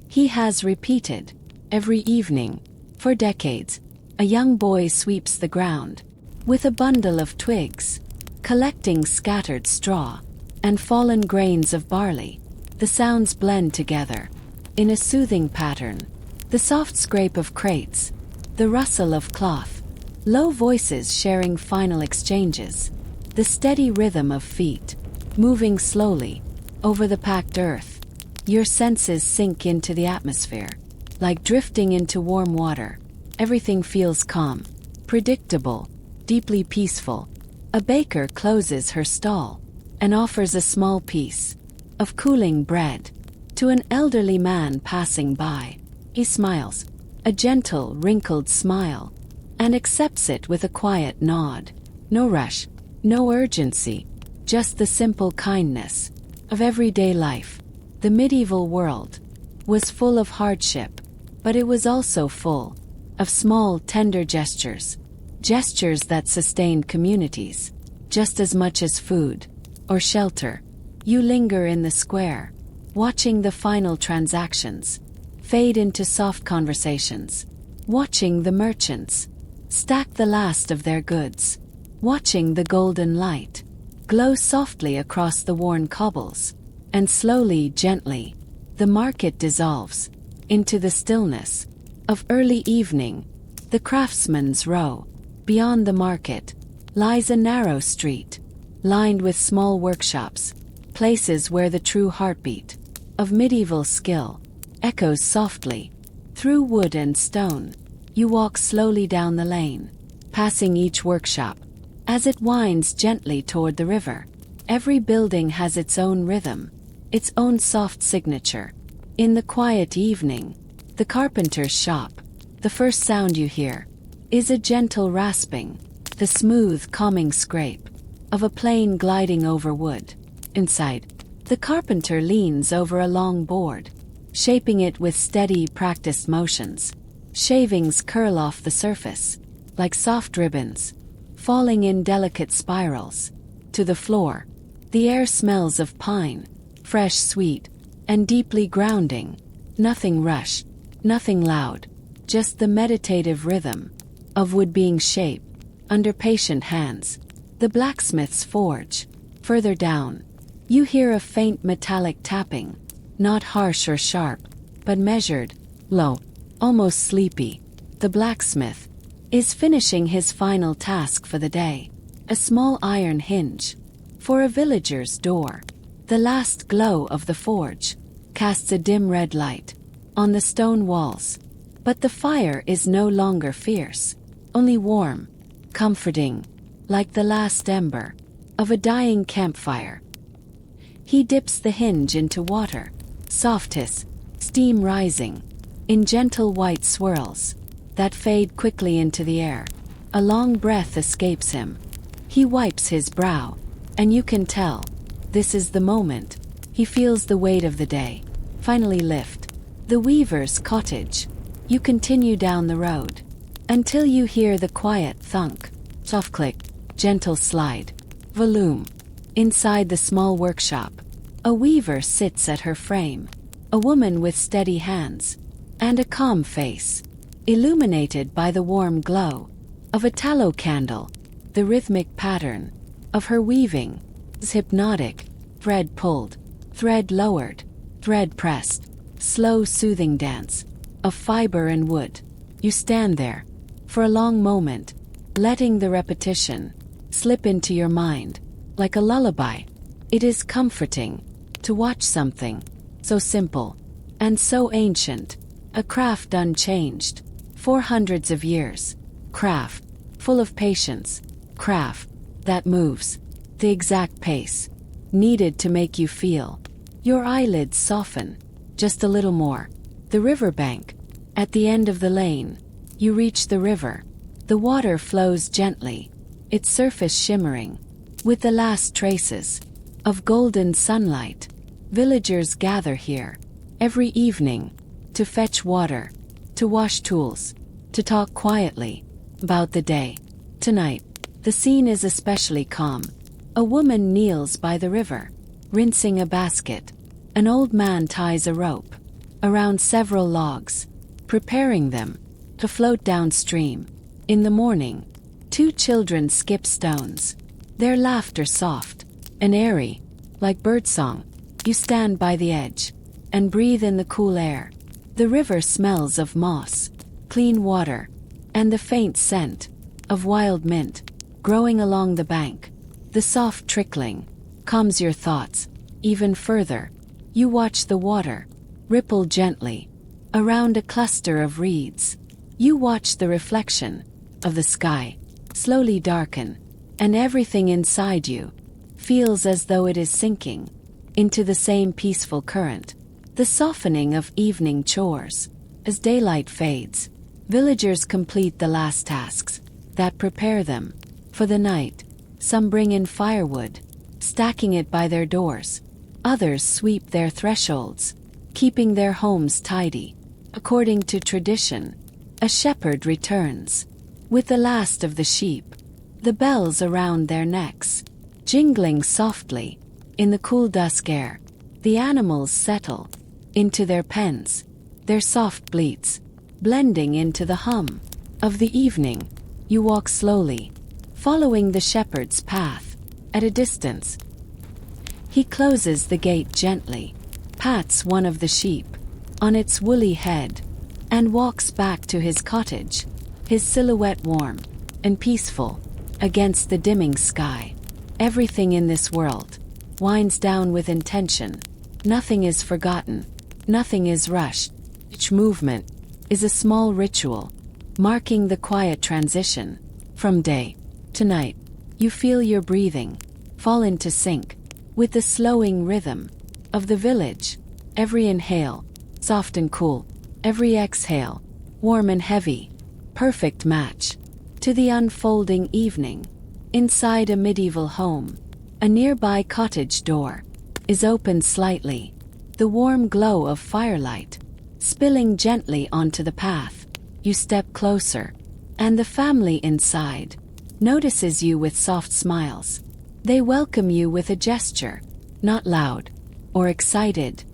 He has repeated every evening for decades. A young boy sweeps the ground with a bundle of twigs, collecting scattered straw and fallen grains of barley. The sounds blend together in a soothing pattern. The soft scrape of crates, the rustle of cloth, low voices sharing final exchanges, the steady rhythm of feet moving slowly over the packed earth. Your senses sink into the atmosphere, like drifting into warm water. Everything feels calm, predictable, deeply peaceful. A baker closes her stall and offers a small piece of cooling bread to an elderly man passing by. He smiles, a gentle, wrinkled smile, and accepts it with a quiet nod. No rush, no urgency, just the simple kindness of everyday life. The medieval world was full of hardship, but it was also full of small, tender gestures, gestures that sustained communities just as much as food or shelter. You linger in the square, watching the final transactions fade into soft conversations, watching the merchants stack the last of their goods, watching the golden light glow softly across the worn cobbles, and slowly, gently, the market dissolves into the stillness of early evening. The craftsman's row beyond the market lies a narrow street, lined with small workshops, places where the true heartbeat of medieval skill echoes softly through wood and stone. You walk slowly down the lane, passing each workshop as it winds gently toward the river. Every building has its own rhythm, its own soft signature. In the quiet evening, the carpenter's shop, the first sound you hear is a gentle rasping, the smooth, calming scrape of a plane gliding over wood. Inside, the carpenter leans over a long board, shaping it with steady, practiced motions. Shavings curl off the surface like soft ribbons, falling in delicate spirals to the floor. The air smells of pine, fresh, sweet, and deeply grounding. Nothing rushed, nothing loud, just the meditative rhythm of wood being shaped under patient hands. The blacksmith's forge. Further down, you hear a faint metallic tapping, not harsh or sharp, but measured, low, almost sleepy. The blacksmith is finishing his final task for the day, a small iron hinge for a villager's door. The last glow of the forge casts a dim red light on the stone walls, but the fire is no longer fierce, only warm, comforting, like the last ember of a dying campfire. He dips the hinge into water, soft hiss, steam rising in gentle white swirls that fade quickly into the air. A long breath escapes him. He wipes his brow, and you can tell this is the moment. He feels the weight of the day finally lift. The weaver's cottage. You continue down the road until you hear the quiet thunk, soft click, gentle slide, volume. Inside the small workshop, a weaver sits at her frame, a woman with steady hands and a calm face, illuminated by the warm glow of a tallow candle. The rhythmic pattern of her weaving is hypnotic, thread pulled, thread lowered, thread pressed, slow soothing dance of fiber and wood. You stand there for a long moment, letting the repetition slip into your mind like a lullaby. It is comforting to watch something so simple and so ancient, a craft unchanged, for hundreds of years. Craft, full of patience. Craft that moves, the exact pace needed to make you feel. Your eyelids soften, just a little more. The riverbank. At the end of the lane, you reach the river. The water flows gently, its surface shimmering with the last traces of golden sunlight. Villagers gather here every evening to fetch water, to wash tools, to talk quietly about the day. Tonight, the scene is especially calm. A woman kneels by the river, rinsing a basket. An old man ties a rope around several logs, preparing them to float downstream. In the morning, two children skip stones, their laughter soft and airy, like birdsong. You stand by the edge and breathe in the cool air. The river smells of moss, clean water, and the faint scent of wild mint growing along the bank. The soft trickling calms your thoughts even further. You watch the water ripple gently around a cluster of reeds. You watch the reflection of the sky slowly darken, and everything inside you feels as though it is sinking into the same peaceful current. The softening of evening chores. As daylight fades, villagers complete the last tasks that prepare them for the night. Some bring in firewood, stacking it by their doors. Others sweep their thresholds, keeping their homes tidy. According to tradition, a shepherd returns with the last of the sheep, the bells around their necks jingling softly in the cool dusk air. The animals settle into their pens, their soft bleats blending into the hum of the evening. You walk slowly, following the shepherd's path. At a distance, he closes the gate gently, pats one of the sheep on its woolly head, and walks back to his cottage, his silhouette warm and peaceful against the dimming sky. Everything in this world winds down with intention. Nothing is forgotten, nothing is rushed. Each movement is a small ritual, marking the quiet transition from day to night. You feel your breathing fall into sync with the slowing rhythm of the village. Every inhale, soft and cool. Every exhale, warm and heavy. Perfect match to the unfolding evening. Inside a medieval home, a nearby cottage door is opened slightly. The warm glow of firelight spilling gently onto the path. You step closer, and the family inside notices you with soft smiles. They welcome you with a gesture, not loud or excited,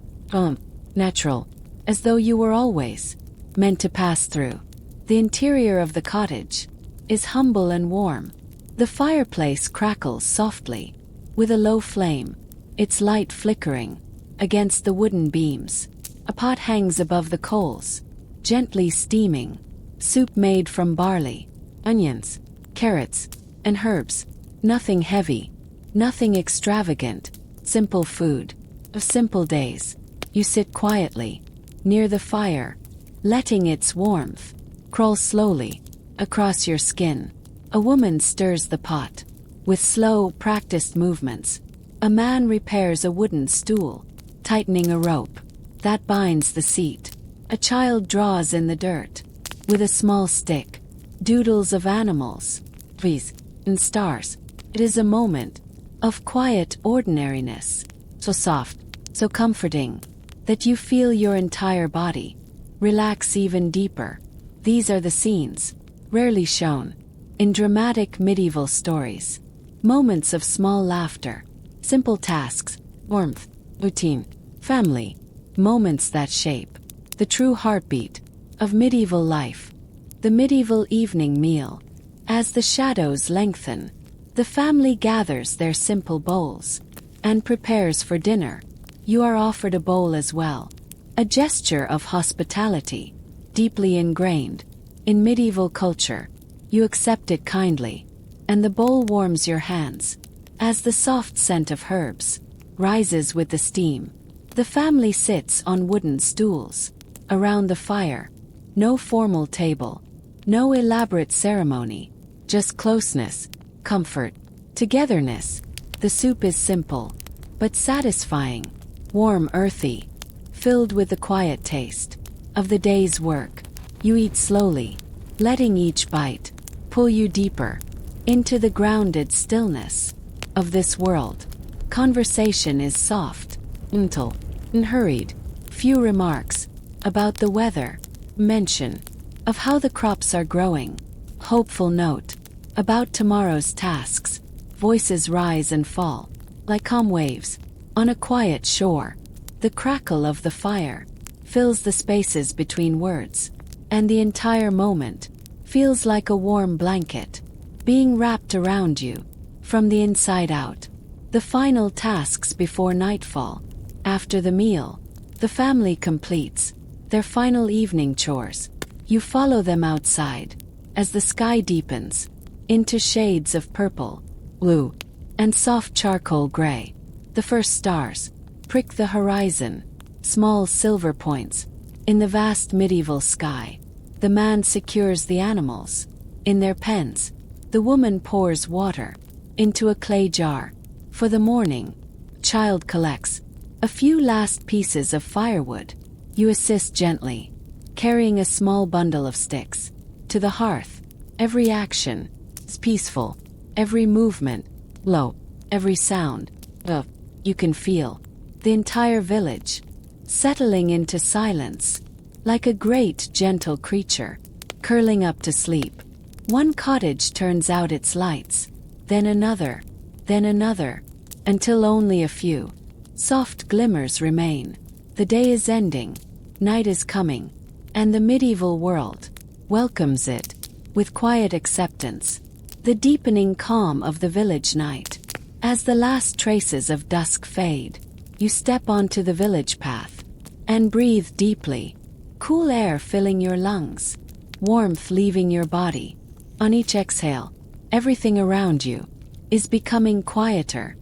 natural, as though you were always meant to pass through. The interior of the cottage is humble and warm. The fireplace crackles softly with a low flame, its light flickering against the wooden beams. A pot hangs above the coals, gently steaming. Soup made from barley, onions, carrots, and herbs. Nothing heavy, nothing extravagant. Simple food of simple days. You sit quietly near the fire, letting its warmth crawl slowly across your skin. A woman stirs the pot with slow, practiced movements. A man repairs a wooden stool, tightening a rope that binds the seat. A child draws in the dirt with a small stick, doodles of animals, trees, and stars. It is a moment of quiet ordinariness, so soft, so comforting, that you feel your entire body relax even deeper. These are the scenes rarely shown in dramatic medieval stories. Moments of small laughter, simple tasks, warmth, routine, family. Moments that shape the true heartbeat of medieval life. The medieval evening meal. As the shadows lengthen, the family gathers their simple bowls and prepares for dinner. You are offered a bowl as well, a gesture of hospitality, deeply ingrained in medieval culture. You accept it kindly, and the bowl warms your hands as the soft scent of herbs rises with the steam. The family sits on wooden stools around the fire, No formal table. No elaborate ceremony. Just closeness, comfort, togetherness. The soup is simple, but satisfying. Warm, earthy, filled with the quiet taste of the day's work. You eat slowly, letting each bite pull you deeper into the grounded stillness of this world. Conversation is soft, gentle, and hurried. Few remarks about the weather, mention of how the crops are growing, hopeful note about tomorrow's tasks. Voices rise and fall like calm waves on a quiet shore. The crackle of the fire fills the spaces between words, and the entire moment feels like a warm blanket being wrapped around you from the inside out. The final tasks before nightfall. After the meal, the family completes their final evening chores. You follow them outside as the sky deepens into shades of purple, blue, and soft charcoal gray. The first stars prick the horizon, small silver points in the vast medieval sky. The man secures the animals in their pens. The woman pours water into a clay jar for the morning. Child collects a few last pieces of firewood. You assist gently, carrying a small bundle of sticks to the hearth. Every action is peaceful, every movement low, every sound you can feel the entire village settling into silence, like a great gentle creature curling up to sleep. One cottage turns out its lights, then another, until only a few soft glimmers remain. The day is ending, night is coming, and the medieval world welcomes it with quiet acceptance. The deepening calm of the village night. As the last traces of dusk fade, you step onto the village path and breathe deeply. Cool air filling your lungs, warmth leaving your body. On each exhale, everything around you is becoming quieter,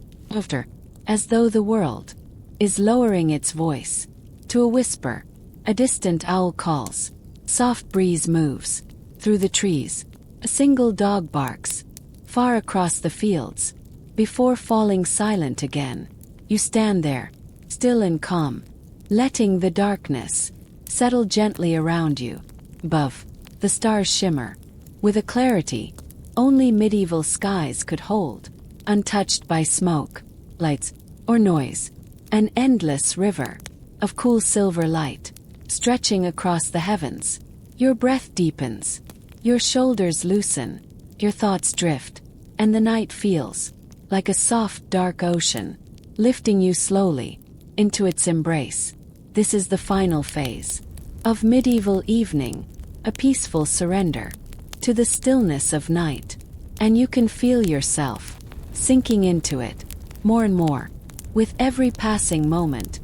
as though the world is lowering its voice to a whisper. A distant owl calls. Soft breeze moves through the trees. A single dog barks far across the fields. Before falling silent again, you stand there, still and calm, letting the darkness settle gently around you. Above, the stars shimmer with a clarity only medieval skies could hold, untouched by smoke, lights, or noise. An endless river of cool silver light stretching across the heavens. Your breath deepens, your shoulders loosen, your thoughts drift, and the night feels like a soft, dark ocean, lifting you slowly into its embrace. This is the final phase of medieval evening, a peaceful surrender to the stillness of night, and you can feel yourself sinking into it more and more with every passing moment.